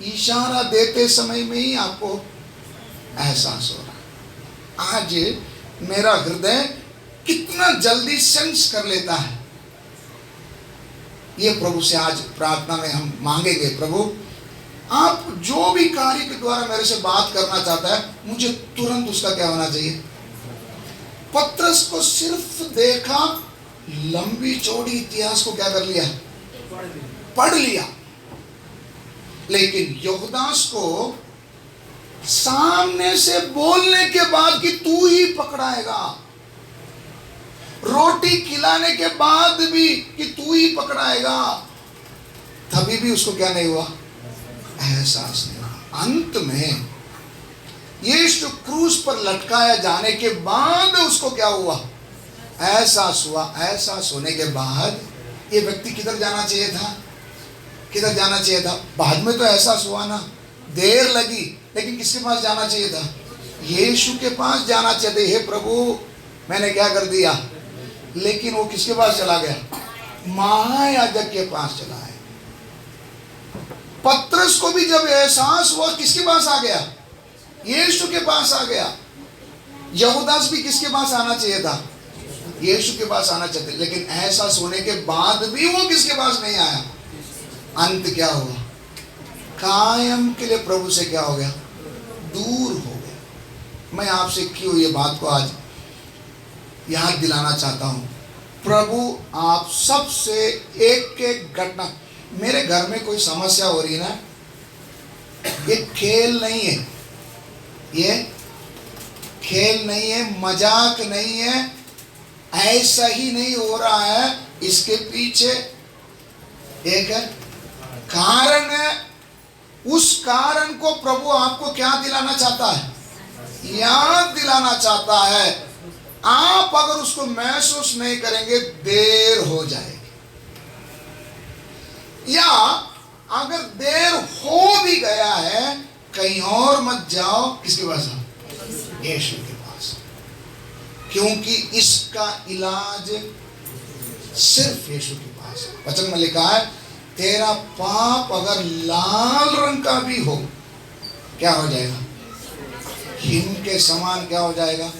इशारा देते समय में ही आपको एहसास हो रहा है। आज मेरा हृदय कितना जल्दी सेंस कर लेता है, ये प्रभु से आज प्रार्थना में हम मांगेंगे। प्रभु आप जो भी कार्य के द्वारा मेरे से बात करना चाहता है, मुझे तुरंत उसका क्या होना चाहिए। पत्रस को सिर्फ देखा, लंबी चौड़ी इतिहास को क्या कर लिया, पढ़ लिया, लेकिन योहदास को सामने से बोलने के बाद कि तू ही पकड़ाएगा, रोटी खिलाने के बाद भी कि तू ही पकड़ाएगा, तभी भी उसको क्या नहीं हुआ, एहसास नहीं हुआ। अंत में यीशु क्रूस पर लटकाया जाने के बाद उसको क्या हुआ, एहसास हुआ। एहसास होने के बाद ये व्यक्ति किधर जाना चाहिए था, किधर जाना चाहिए था, बाद में तो एहसास हुआ ना, देर लगी, लेकिन किसके पास जाना चाहिए था, यीशु के पास जाना चाहिए था। हे प्रभु मैंने क्या कर दिया, लेकिन वो किसके पास चला गया, महायाजक के पास चला है। पत्रस को भी जब एहसास हुआ, किसके पास आ गया, यीशु के पास आ गया। यहूदास भी किसके पास आना चाहिए था, यीशु के पास आना चाहिए, लेकिन एहसास होने के बाद भी वो किसके पास नहीं आया। अंत क्या हुआ, कायम के लिए प्रभु से क्या हो गया, दूर हो गया। मैं आपसे क्यों ये बात को आज याद दिलाना चाहता हूं, प्रभु आप सबसे एक एक घटना, मेरे घर में कोई समस्या हो रही है ना, ये खेल नहीं है, ये खेल नहीं है, मजाक नहीं है, ऐसा ही नहीं हो रहा है, इसके पीछे एक कारण है। उस कारण को प्रभु आपको क्या दिलाना चाहता है, याद दिलाना चाहता है। आप अगर उसको महसूस नहीं करेंगे, देर हो जाएगी, या अगर देर हो भी गया है, कहीं और मत जाओ, किसके पास जाओ, यीशु के पास, क्योंकि इसका इलाज सिर्फ यीशु के पास है। वचन में लिखा है, तेरा पाप अगर लाल रंग का भी हो, क्या हो जाएगा, हिम के समान क्या हो जाएगा,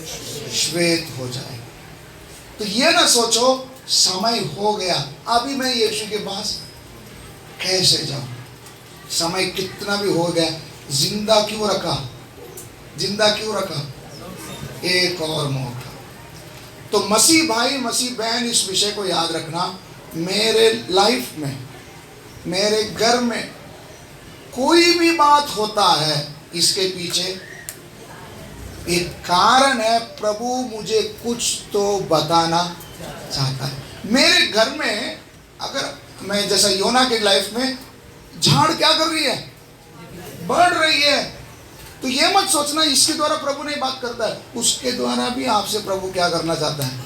श्वेत हो जाएगा। तो ये ना सोचो समय हो गया, अभी मैं यीशु के पास कैसे जाऊं, समय कितना भी हो गया, जिंदा क्यों रखा, जिंदा क्यों रखा, एक और मौका। तो मसीह भाई मसीह बहन, इस विषय को याद रखना, मेरे लाइफ में, मेरे घर में कोई भी बात होता है, इसके पीछे एक कारण है, प्रभु मुझे कुछ तो बताना चाहता है। मेरे घर में अगर मैं, जैसा योना के लाइफ में झाड़ क्या कर रही है, बढ़ रही है, तो ये मत सोचना इसके द्वारा प्रभु नहीं बात करता है, उसके द्वारा भी आपसे प्रभु क्या करना चाहता है।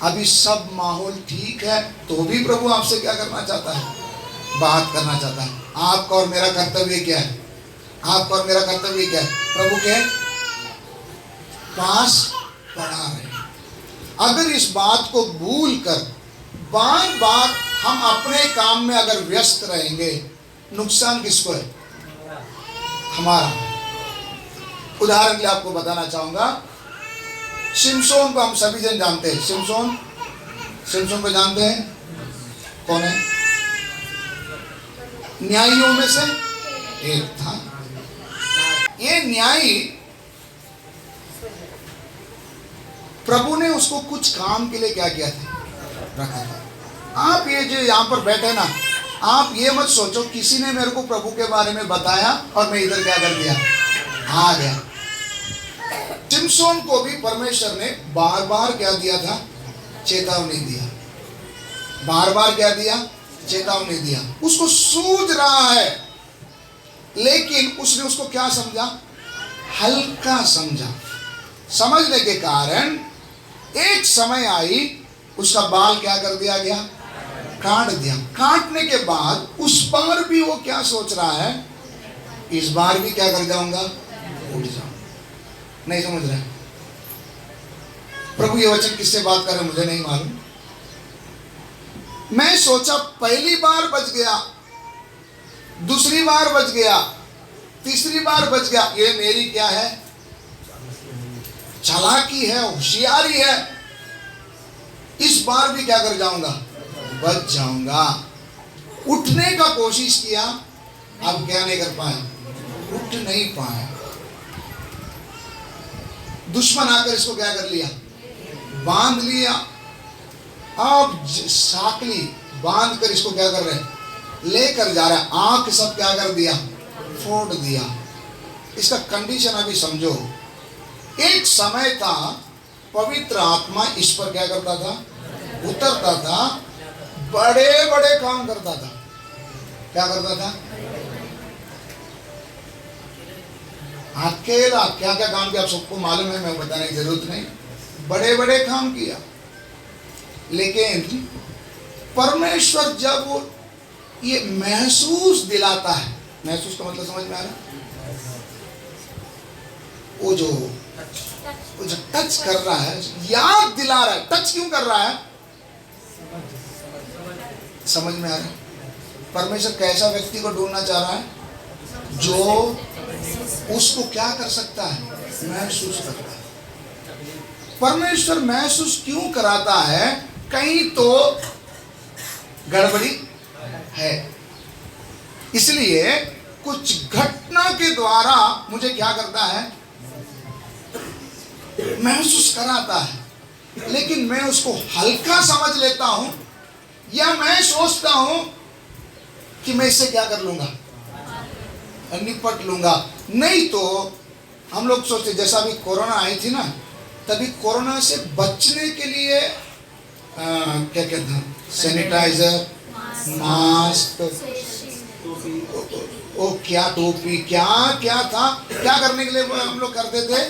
अभी सब माहौल ठीक है तो भी प्रभु आपसे क्या करना चाहता है, बात करना चाहता है। आपका और मेरा कर्तव्य क्या है, आपका और मेरा कर्तव्य क्या है, प्रभु के पास पड़ा रहे। अगर इस बात को भूल कर बार बार हम अपने काम में अगर व्यस्त रहेंगे, नुकसान किसको है, हमारा। उदाहरण के लिए आपको बताना चाहूंगा, शिमशोन को हम सभी जन जानते हैं। शिमशोन को जानते हैं, कौन है, न्यायियों में से एक था। ये न्यायी, प्रभु ने उसको कुछ काम के लिए क्या किया था, रखा था। आप ये जो यहाँ पर बैठे ना, आप ये मत सोचो किसी ने मेरे को प्रभु के बारे में बताया और मैं इधर क्या कर दिया, आ गया। शिमशोन को भी परमेश्वर ने बार बार क्या दिया था, चेतावनी दिया, बार बार क्या दिया, चेतावनी दिया। उसको सूझ रहा है, लेकिन उसने उसको क्या समझा, हल्का समझा। समझने के कारण एक समय आई, उसका बाल क्या कर दिया गया, काट दिया। काटने के बाद उस बार भी वो क्या सोच रहा है, इस बार भी क्या कर जाऊंगा, उठ जाऊंगा। नहीं समझ रहे? प्रभु ये वचन किससे बात कर रहे मुझे नहीं मालूम। मैं सोचा पहली बार बच गया, दूसरी बार बच गया, तीसरी बार बच गया, ये मेरी क्या है, चालाकी है, होशियारी है। इस बार भी क्या कर जाऊंगा, बच जाऊंगा। उठने का कोशिश किया, अब क्या नहीं कर पाया, उठ नहीं पाया। दुश्मन आकर इसको क्या कर लिया, बांध लिया। अब साकली बांध कर इसको क्या कर रहे हैं, लेकर जा रहे हैं। आंख सब क्या कर दिया, फोड़ दिया। इसका कंडीशन अभी समझो। एक समय था पवित्र आत्मा इस पर क्या करता था, उतरता था, बड़े बड़े काम करता था। क्या करता था, अकेला क्या क्या काम किया आप सबको मालूम है, मैं बताने की जरूरत नहीं। बड़े बड़े काम किया, लेकिन परमेश्वर जब ये महसूस दिलाता है, महसूस का मतलब समझ में आ रहा है, वो जो टच कर रहा है, याद दिला रहा है। टच क्यों कर रहा है, समझ में आ रहा है? परमेश्वर कैसा व्यक्ति को ढूंढना चाह रहा है, जो उसको क्या कर सकता है, महसूस करता है। परमेश्वर महसूस क्यों कराता है, कहीं तो गड़बड़ी है। इसलिए कुछ घटना के द्वारा मुझे क्या करता है, महसूस कराता है। लेकिन मैं उसको हल्का समझ लेता हूं, या मैं सोचता हूं कि मैं इससे क्या कर लूंगा, निपट लूंगा। नहीं तो हम लोग सोचते, जैसा अभी कोरोना आई थी ना, तभी कोरोना से बचने के लिए क्या कहते हैं, सैनिटाइजर, मास्क, ओ क्या टोपी, क्या क्या था, क्या करने के लिए हम लोग करते थे,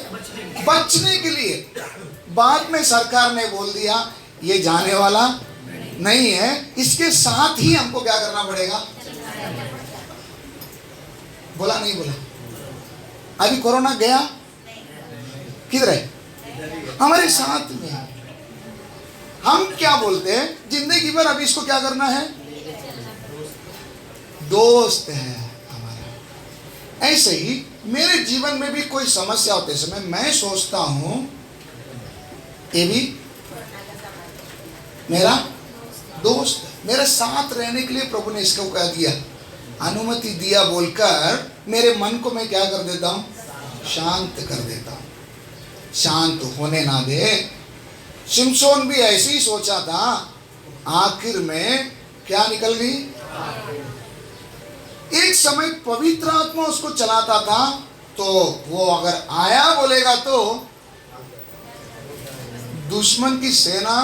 बचने के लिए। बाद में सरकार ने बोल दिया ये जाने वाला नहीं है, इसके साथ ही हमको क्या करना पड़ेगा। बोला नहीं बोला? अभी कोरोना गया किधर है, हमारे साथ में। हम क्या बोलते हैं, जिंदगी भर अभी इसको क्या करना है, दोस्त है हमारा। ऐसे ही मेरे जीवन में भी कोई समस्या होते समय मैं सोचता हूं ये भी मेरा दोस्त, मेरे साथ रहने के लिए प्रभु ने इसको क्या दिया, अनुमति दिया बोलकर मेरे मन को मैं क्या कर देता हूं, शांत कर देता हूं। शांत होने ना दे। शिमशोन भी ऐसे ही सोचा था, आखिर में क्या निकल गई। एक समय पवित्र आत्मा उसको चलाता था, तो वो अगर आया बोलेगा तो दुश्मन की सेना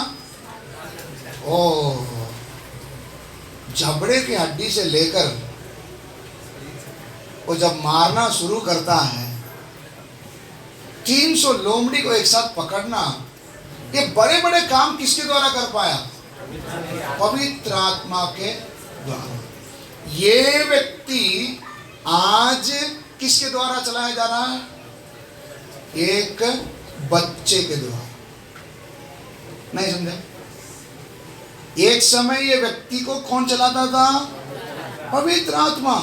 ओ जबड़े की हड्डी से लेकर वो जब मारना शुरू करता है, 300 लोमड़ी को एक साथ पकड़ना, ये बड़े बड़े काम किसके द्वारा कर पाया, पवित्र आत्मा के द्वारा। ये व्यक्ति आज किसके द्वारा चलाया जा रहा है, एक बच्चे के द्वारा। नहीं समझा? एक समय ये व्यक्ति को कौन चलाता था, पवित्र आत्मा।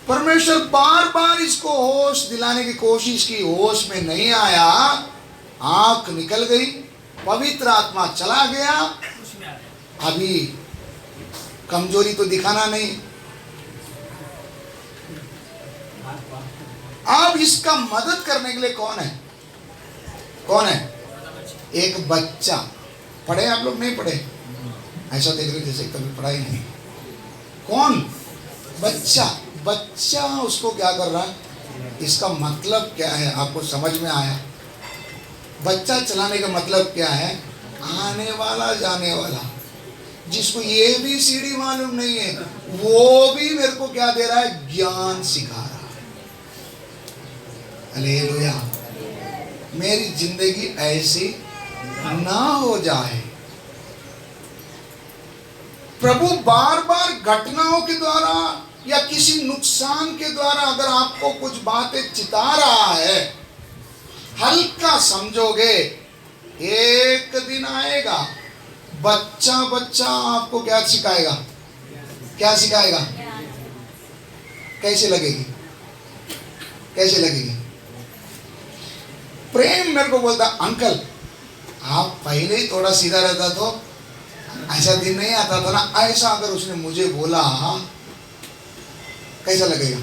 परमेश्वर बार बार इसको होश दिलाने की कोशिश की, होश में नहीं आया, आंख निकल गई, पवित्र आत्मा चला गया। अभी कमजोरी तो दिखाना नहीं। अब इसका मदद करने के लिए कौन है, कौन है, एक बच्चा। पढ़े आप लोग, नहीं पढ़े? ऐसा देख रहे जैसे कभी पढ़ा ही नहीं। कौन, बच्चा। बच्चा उसको क्या कर रहा है, इसका मतलब क्या है आपको समझ में आया? बच्चा चलाने का मतलब क्या है, आने वाला जाने वाला, जिसको ये भी सीढ़ी मालूम नहीं है, वो भी मेरे को क्या दे रहा है, ज्ञान सिखा रहा है। हालेलुया। मेरी जिंदगी ऐसी ना हो जाए, प्रभु बार बार घटनाओं के द्वारा या किसी नुकसान के द्वारा अगर आपको कुछ बातें चिता रहा है, हल्का समझोगे, एक दिन आएगा बच्चा बच्चा आपको क्या सिखाएगा, क्या सिखाएगा, कैसे लगेगी, कैसे लगेगी। प्रेम मेरे को बोलता, अंकल आप पहले ही थोड़ा सीधा रहता तो ऐसा दिन नहीं आता था ना। ऐसा अगर उसने मुझे बोला कैसा लगेगा,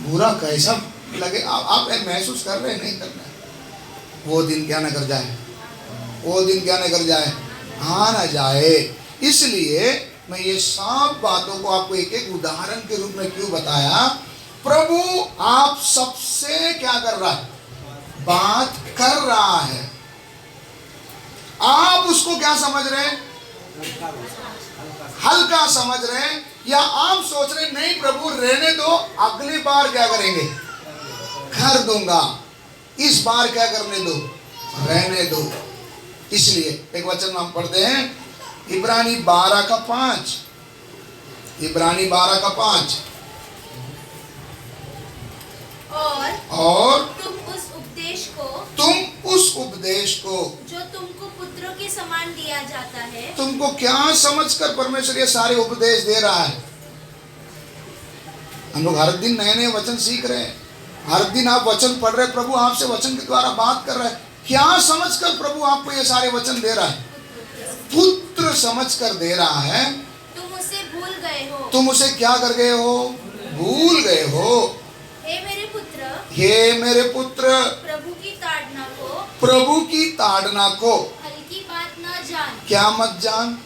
बुरा कैसा लगे। आप महसूस कर रहे नहीं कर रहे। वो दिन क्या न कर जाए, वो दिन क्या न कर जाए, आ ना जाए। इसलिए मैं ये सब बातों को आपको एक एक उदाहरण के रूप में क्यों बताया। प्रभु आप सबसे क्या कर रहा है, बात कर रहा है। आप उसको क्या समझ रहे हैं, हल्का समझ रहे हैं, या आप सोच रहे नहीं प्रभु रहने दो, अगली बार क्या करेंगे, कर दूंगा, इस बार क्या करने दो, रहने दो। इसलिए एक वचन हम पढ़ते हैं, इब्रानी 12:5, इब्रानी 12:5। और तुम उस उपदेश को जो तुमको पुत्रों के समान दिया जाता है। तुमको क्या समझकर परमेश्वर ये सारे उपदेश दे रहा है। हम लोग हर दिन नए नए वचन सीख रहे हैं, हर दिन आप वचन पढ़ रहे, प्रभु आपसे वचन के द्वारा बात कर रहे हैं। क्या समझकर प्रभु आपको ये सारे वचन दे रहा है, पुत्र समझकर दे रहा है। तुम उसे भूल गए हो, तुम उसे क्या कर गए हो, भूल गए हो। हे मेरे पुत्र, हे मेरे पुत्र, प्रभु की ताड़ना को, प्रभु की ताड़ना को हल्की बात न जान। क्या मत जान,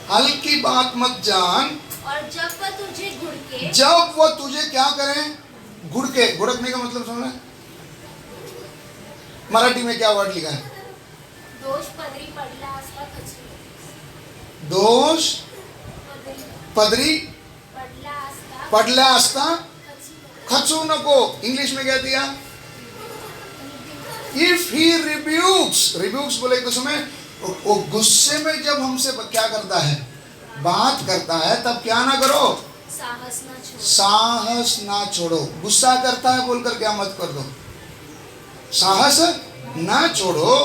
हल्की बात मत जान। और जब वह तुझे घुड़के, जब वो तुझे क्या करें, घुड़के, घुड़कने का मतलब समझ रहे हैं? मराठी में क्या वर्ड लिखा है, दोष पदरी पडला असता खचली, दोष पदरी पडला असता पडला असता खचली। खचू नको। इंग्लिश में क्या दिया, इफ ही रिब्यूक्स बोले तो समय वो गुस्से में जब हमसे क्या करता है, बात करता है, तब क्या ना करो, साहस न छोड़ो, साहस ना छोड़ो। गुस्सा करता है बोलकर क्या मत कर दो, साहस ना छोड़ो।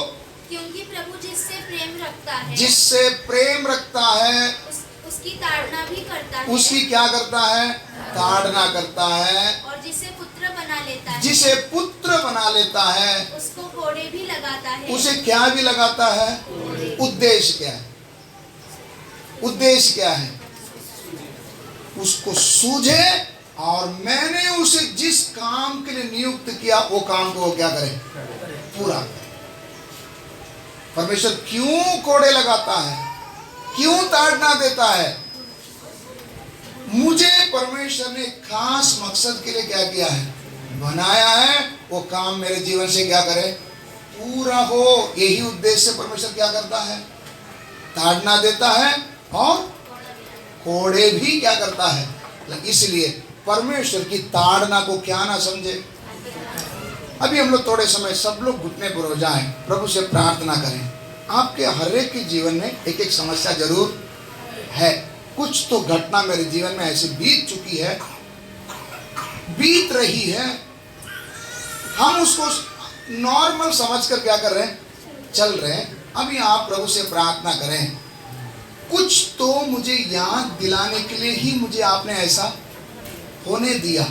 क्योंकि प्रभु जिससे प्रेम रखता है, जिससे प्रेम रखता है उसकी ताड़ना भी करता है, उसकी क्या करता है, ताड़ना करता है। और जिसे पुत्र बना लेता है, जिसे पुत्र बना लेता है उसको कोड़े भी लगाता है। उसे क्या भी लगाता है। उद्देश्य क्या है, उद्देश्य क्या है, उसको सूझे और मैंने उसे जिस काम के लिए नियुक्त किया वो काम को वो क्या करे, पूरा करे। परमेश्वर क्यों कोड़े लगाता है, क्यों ताड़ना देता है। मुझे परमेश्वर ने खास मकसद के लिए क्या किया है, बनाया है। वो काम मेरे जीवन से क्या करे, पूरा हो। यही उद्देश्य से परमेश्वर क्या करता है, ताड़ना देता है और कोड़े भी क्या करता है। इसलिए परमेश्वर की ताड़ना को क्या ना समझे। अभी हम लोग थोड़े समय सब लोग घुटने पर हो जाएं, प्रभु से प्रार्थना करें। आपके हर एक के जीवन में एक एक समस्या जरूर है। कुछ तो घटना मेरे जीवन में ऐसी बीत चुकी है, बीत रही है, हम उसको नॉर्मल समझकर क्या कर रहे हैं, चल रहे हैं। अभी आप प्रभु से प्रार्थना करें, कुछ तो मुझे याद दिलाने के लिए ही मुझे आपने ऐसा होने दिया।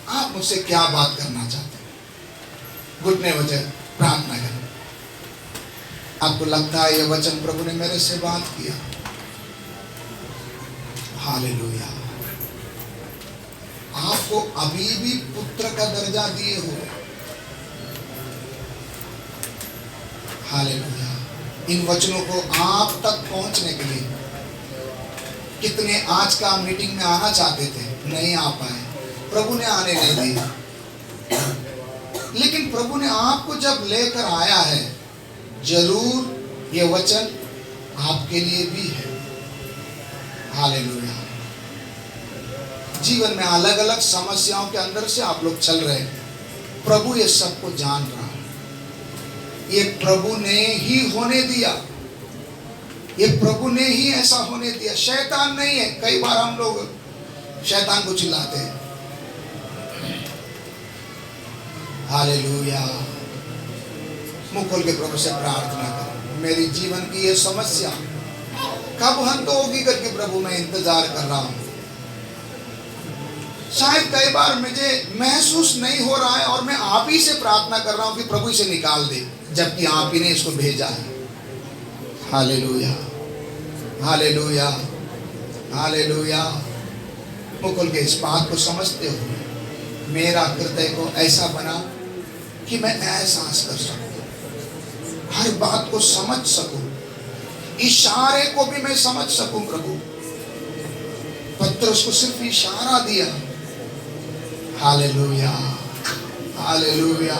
आप मुझसे क्या बात करना चाहते हैं, घुटने वजह प्रार्थना करें। आपको लगता है यह वचन प्रभु ने मेरे से बात किया। हालेलुया। आपको अभी भी पुत्र का दर्जा दिए हुए। हालेलुया। इन वचनों को आप तक पहुंचने के लिए कितने आज का मीटिंग में आना चाहते थे, नहीं आ पाए, प्रभु ने आने नहीं दिया। लेकिन प्रभु ने आपको जब लेकर आया है, जरूर ये वचन आपके लिए भी है। हालेलुया। जीवन में अलग अलग समस्याओं के अंदर से आप लोग चल रहे हैं, प्रभु ये सबको जान रहा है। ये प्रभु ने ही होने दिया, ये प्रभु ने ही ऐसा होने दिया, शैतान नहीं है। कई बार हम लोग शैतान को चिल्लाते हैं। हालेलुया। मुंह खोल के प्रभु से प्रार्थना करो, मेरी जीवन की ये समस्या कब हल तो होगी करके प्रभु मैं इंतजार कर रहा हूं। शायद कई बार मुझे महसूस नहीं हो रहा है और मैं आप ही से प्रार्थना कर रहा हूं कि प्रभु इसे निकाल दे, जबकि आप ही ने इसको भेजा है। हालेलुया, हालेलुया, हालेलुया। मुंह खोल के इस बात को समझते हो, मेरा हृदय को ऐसा बना कि मैं एहसास कर सकूं, हर बात को समझ सकूं, इशारे को भी मैं समझ सकूं। प्रभु पत्रुस को सिर्फ इशारा दिया। Hallelujah, hallelujah.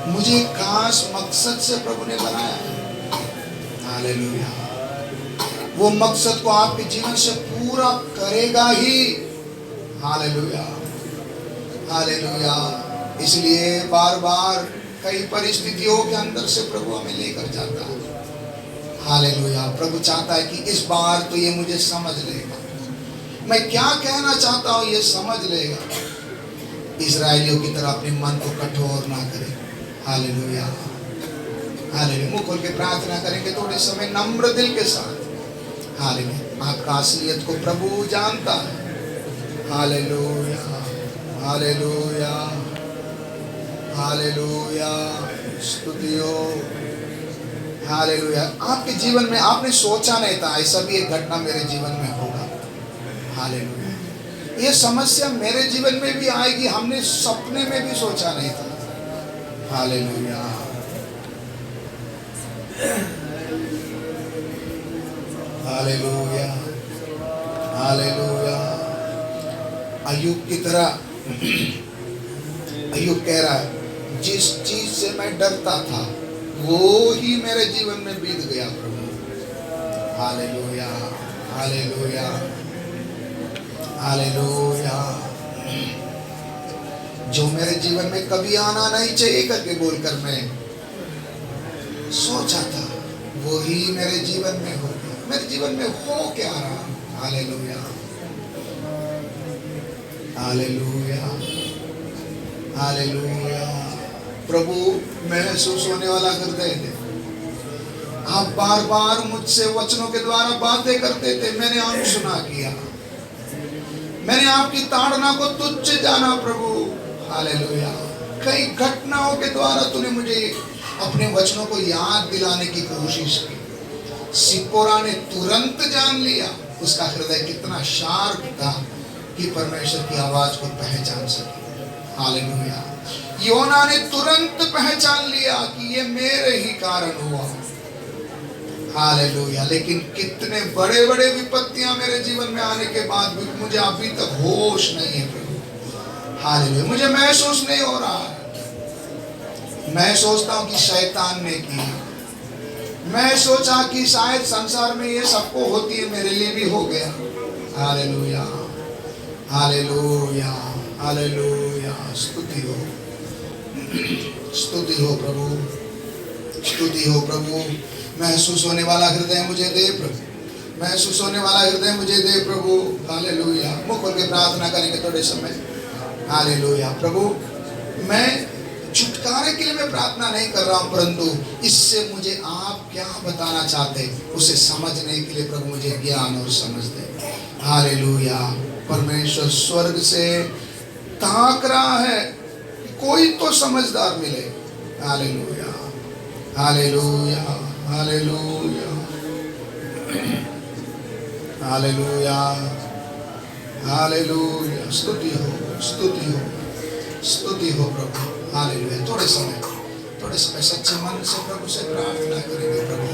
मुझे खास मकसद से प्रभु ने बनाया। हालेलुया। वो मकसद को आपके जीवन से पूरा करेगा ही। Hallelujah, hallelujah. इसलिए बार बार कई परिस्थितियों के अंदर से प्रभु हमें लेकर जाता है। हालेलुया। प्रभु चाहता है कि इस बार तो ये मुझे समझ लेगा, मैं क्या कहना चाहता हूँ ये समझ लेगा। इस्राएलियों की तरह अपने मन को कठोर ना करे। Hallelujah, hallelujah. मुंह खोल के प्रार्थना करेंगे थोड़े समय नम्र दिल के साथ। हालेलुया। आपका असलियत को प्रभु जानता है। हालेलुया, हालेलुया, हालेलुया। स्तुति हो। हालेलुया। आपके जीवन में आपने सोचा नहीं था ऐसा भी एक घटना मेरे जीवन में होगा। हालेलुया। ये समस्या मेरे जीवन में भी आएगी, हमने सपने में भी सोचा नहीं था। हालेलुया। हालेलुया, हालेलुया। अय्यूब की तरह अय्यूब कह रहा है, जिस चीज से मैं डरता था वो ही मेरे जीवन में बीत गया प्रभु। हालेलुया, हालेलुया, हालेलुया। जो मेरे जीवन में कभी आना नहीं चाहिए करके बोलकर मैं सोचा था वो ही मेरे जीवन में हो गया। मेरे जीवन में हो क्या रहा। हालेलुया, हालेलुया, हालेलुया। प्रभु महसूस होने वाला हृदय दे। आप बार बार मुझसे वचनों के द्वारा बातें करते थे, मैंने अनसुना किया, मैंने आपकी ताड़ना को तुच्छ जाना प्रभु। हालेलुया। कई घटनाओं के द्वारा तूने मुझे अपने वचनों को याद दिलाने की कोशिश की। सिप्पोरा ने तुरंत जान लिया, उसका हृदय कितना शार्प था कि परमेश्वर की आवाज को पहचान सके। हालेलुया। योना ने तुरंत पहचान लिया कि ये मेरे ही कारण हुआ। हालेलुया। लेकिन कितने बड़े बड़े विपत्तियां मेरे जीवन में आने के बाद भी मुझे अभी तक होश नहीं है प्रभु। हालेलुया। मुझे महसूस नहीं हो रहा है। मैं सोचता हूं कि शैतान ने की, मैं सोचा कि शायद संसार में ये सबको होती है, मेरे लिए भी हो गया। हालेलुया, हालेलुया, हालेलुया। स्तुति हो, स्तुति हो प्रभु, स्तुति हो प्रभु। महसूस होने वाला हृदय मुझे दे प्रभु, महसूस होने वाला हृदय मुझे दे प्रभु। हालेलुया। मुंह खोल के प्रार्थना करेंगे थोड़े समय। हालेलुया। प्रभु मैं छुटकारे के लिए मैं प्रार्थना नहीं कर रहा हूं, परंतु इससे मुझे आप क्या बताना चाहते उसे समझने के लिए प्रभु मुझे ज्ञान और समझ दे। हालेलुया। परमेश्वर स्वर्ग से ताक रहा है, कोई तो समझदार मिले। हालेलुया, हालेलुया, हालेलुया, हालेलुया, हालेलुया। स्तुति हो, स्तुति हो, स्तुति हो प्रभु। हालेलुया। थोड़े समय सच्चे मन से प्रभु से प्रार्थना करेंगे प्रभु।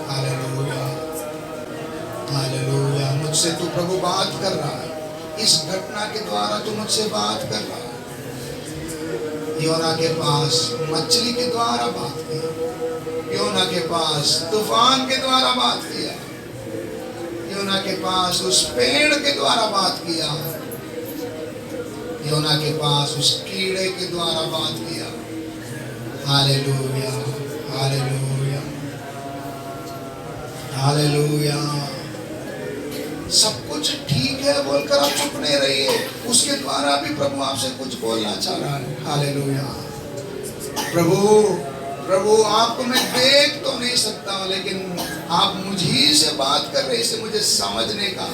हालेलुया, हालेलुया। मुझसे तू प्रभु बात कर रहा है, इस घटना के द्वारा तू मुझसे बात कर रहा है। योना के पास मछली के द्वारा बात किया, योना के पास तूफान के द्वारा बात किया, योना के पास उस पेड़ के द्वारा बात किया, योना के पास उस कीड़े के द्वारा बात किया। हालेलुया, हालेलुया, हालेलुया। सब कुछ ठीक है बोलकर आप चुप नहीं रहिए, उसके द्वारा भी प्रभु आपसे कुछ बोलना चाह रहा है। हालेलुया। प्रभु आपको मैं देख तो नहीं सकता हूं, लेकिन आप मुझी से बात कर रहे, इसे मुझे समझने का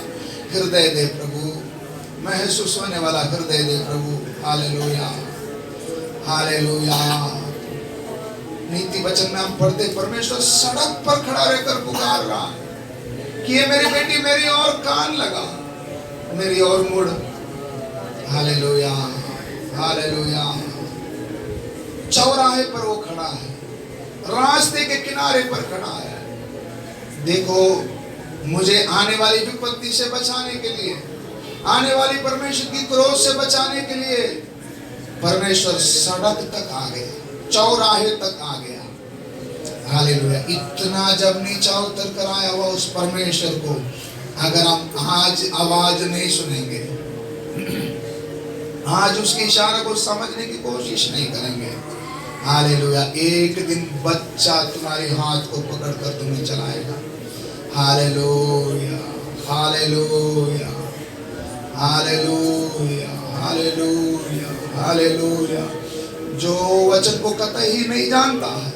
हृदय दे प्रभु, महसूस होने वाला हृदय दे प्रभु। हालेलुया हालेलुया। नीति वचन में हम पढ़ते, परमेश्वर सड़क पर खड़ा रहकर पुकार रहा कि ये मेरी बेटी मेरी और कान लगा, मेरी और मुड़। Hallelujah hallelujah. चौराहे पर वो खड़ा है, रास्ते के किनारे पर खड़ा है। देखो, मुझे आने वाली विपत्ति से बचाने के लिए, आने वाली परमेश्वर की क्रोध से बचाने के लिए परमेश्वर सड़क तक आ गया, चौराहे तक आ गया। हालेलुया। इतना जब नीचा उतर कर आया हुआ उस परमेश्वर को अगर हम आज आवाज नहीं सुनेंगे, आज उसके इशारे को समझने की कोशिश नहीं करेंगे, हालेलुया, एक दिन बच्चा तुम्हारे हाथ को पकड़कर तुम्हें चलाएगा। हालेलुया हालेलुया हालेलुया हालेलुया हालेलुया। जो वचन को कतई नहीं जानता है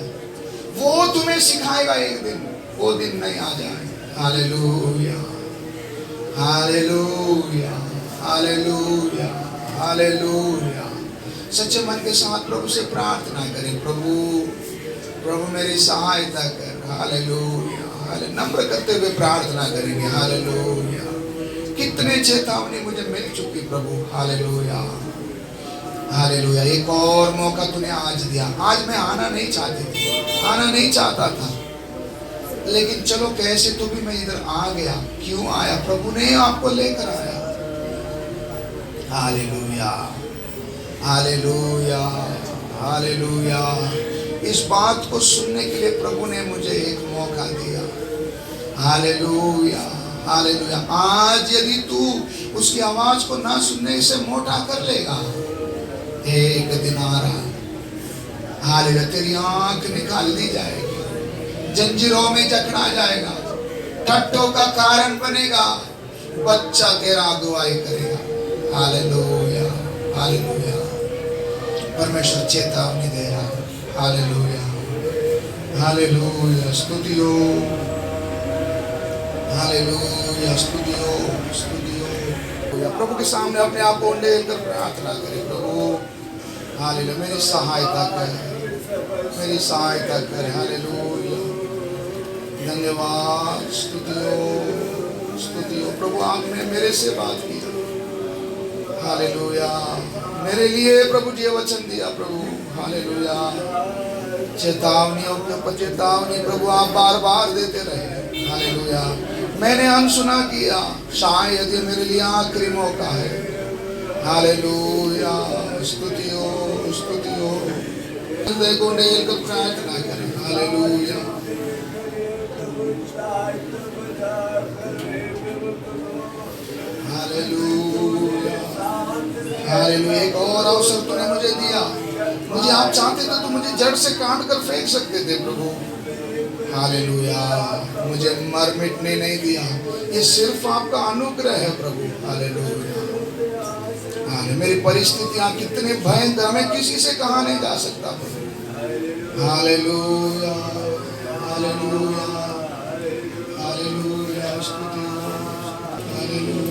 वो तुम्हें सिखाएगा, एक दिन वो दिन नहीं आ जाए। हालेलुया हालेलुया हालेलुया हालेलुया। सच्चे मन के साथ प्रभु से प्रार्थना करें, प्रभु मेरी सहायता कर। हालेलुया नम्र करते हुए प्रार्थना करेंगे। हालेलुया। कितने चेतावनी मुझे मिल चुकी प्रभु। हालेलुया हालेलुया। एक और मौका तूने आज दिया। आज मैं आना नहीं चाहती थी, आना नहीं चाहता था, लेकिन चलो कैसे तो भी मैं इधर आ गया। क्यों आया? प्रभु ने आपको लेकर आया। हालेलुया हालेलुया हालेलुया। इस बात को सुनने के लिए प्रभु ने मुझे एक मौका दिया। Hallelujah hallelujah. आज यदि तू उसकी आवाज को ना सुनने से मोटा कर लेगा, एक दिन आ रहा, हालेलुया, तेरी आंख निकाल दी जाएगी, जंजीरों में जकड़ा जाएगा, ठट्टों का कारण बनेगा, बच्चा तेरा अगुवाई करेगा। हालेलुया हालेलुया। परमेश्वर चेतावनी दे रहा है। हालेलुया हालेलुया। स्तुतियो हालेलुया स्तुतियो स्तुतियो। प्रभु के सामने अपने आप को उंडेल कर प्रार्थना करें। प्रभु हालेलुया, मेरी सहायता कर, मेरी सहायता कर। हालेलुया धन्यवाद। स्तुतियो स्तुतियो। प्रभु आपने मेरे से बात की। हालेलुया। मेरे लिए प्रभु जी वचन दिया प्रभु। हालेलुया। चेतावनियों के ऊपर चेतावनी प्रभु आप बार बार देते रहे। हालेलुया। मैंने अनसुना किया, शायद ये मेरे लिए आखिरी मौका है। हालेलुया। स्तुतियो स्तुतियो। हृदय को नेल कर प्रार्थना करें। हालेलुया हालेलुया हालेलुया। एक और अवसर तूने मुझे दिया। मुझे आप चाहते थे तो मुझे जड़ से काट कर फेंक सकते थे प्रभु। हालेलुया। मुझे मर मिटने नहीं दिया। ये सिर्फ आपका अनुग्रह है प्रभु। हालेलुया हालेलुया। मेरी परिस्थितियां कितनी भयंकर, मैं किसी से कहा नहीं जा सकता प्रभु। हालेलुया हालेलुया हालेलुया। हालेलुया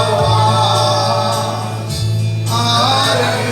आवाज आ रही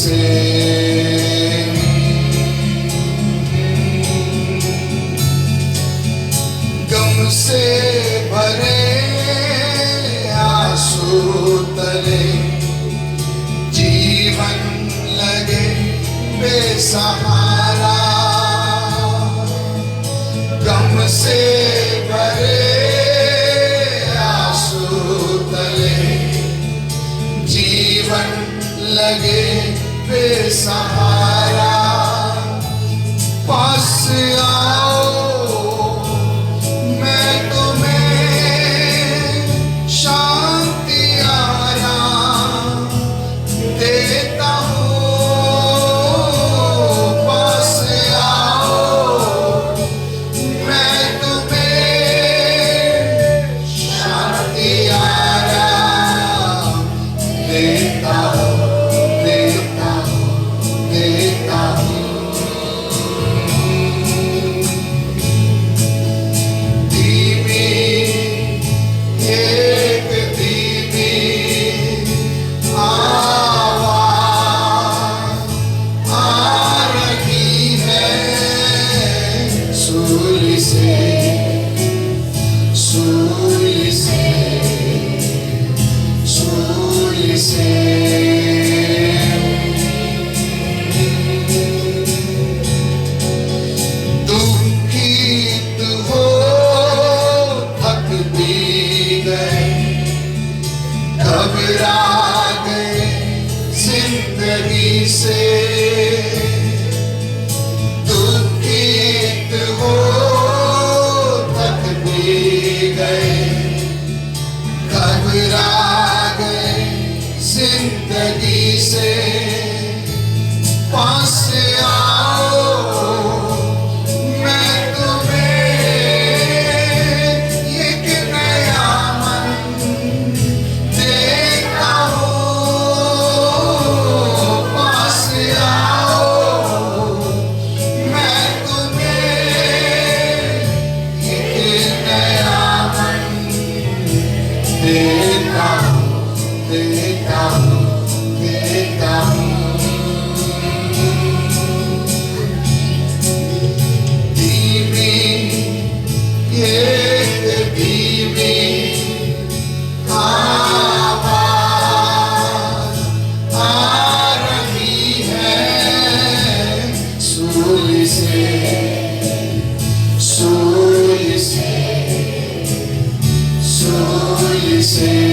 से गम से भरे आंसू तले जीवन लगे बेसहारा, गम से भरे आंसू तले जीवन लगे बेसहारा। पास आओ मैं तुम्हें शांति आराम देता हूँ। पास आओ मैं तुम्हें शांति आराम देता हूँ, देता हूँ, देता हूँ। दुखित हो थक भी गए, घबरा गए जिंदगी से। दुखित हो थक भी गए, घबरा गए जिंदगी से। पास आओ मैं तुम्हें एक नया मन देता हूँ। पास आओ मैं तुम्हें एक नया मन देता हूँ, देता हूँ, देता हूँ। एक धीमी आवाज आ रही है सूली से, सूली से, सूली से।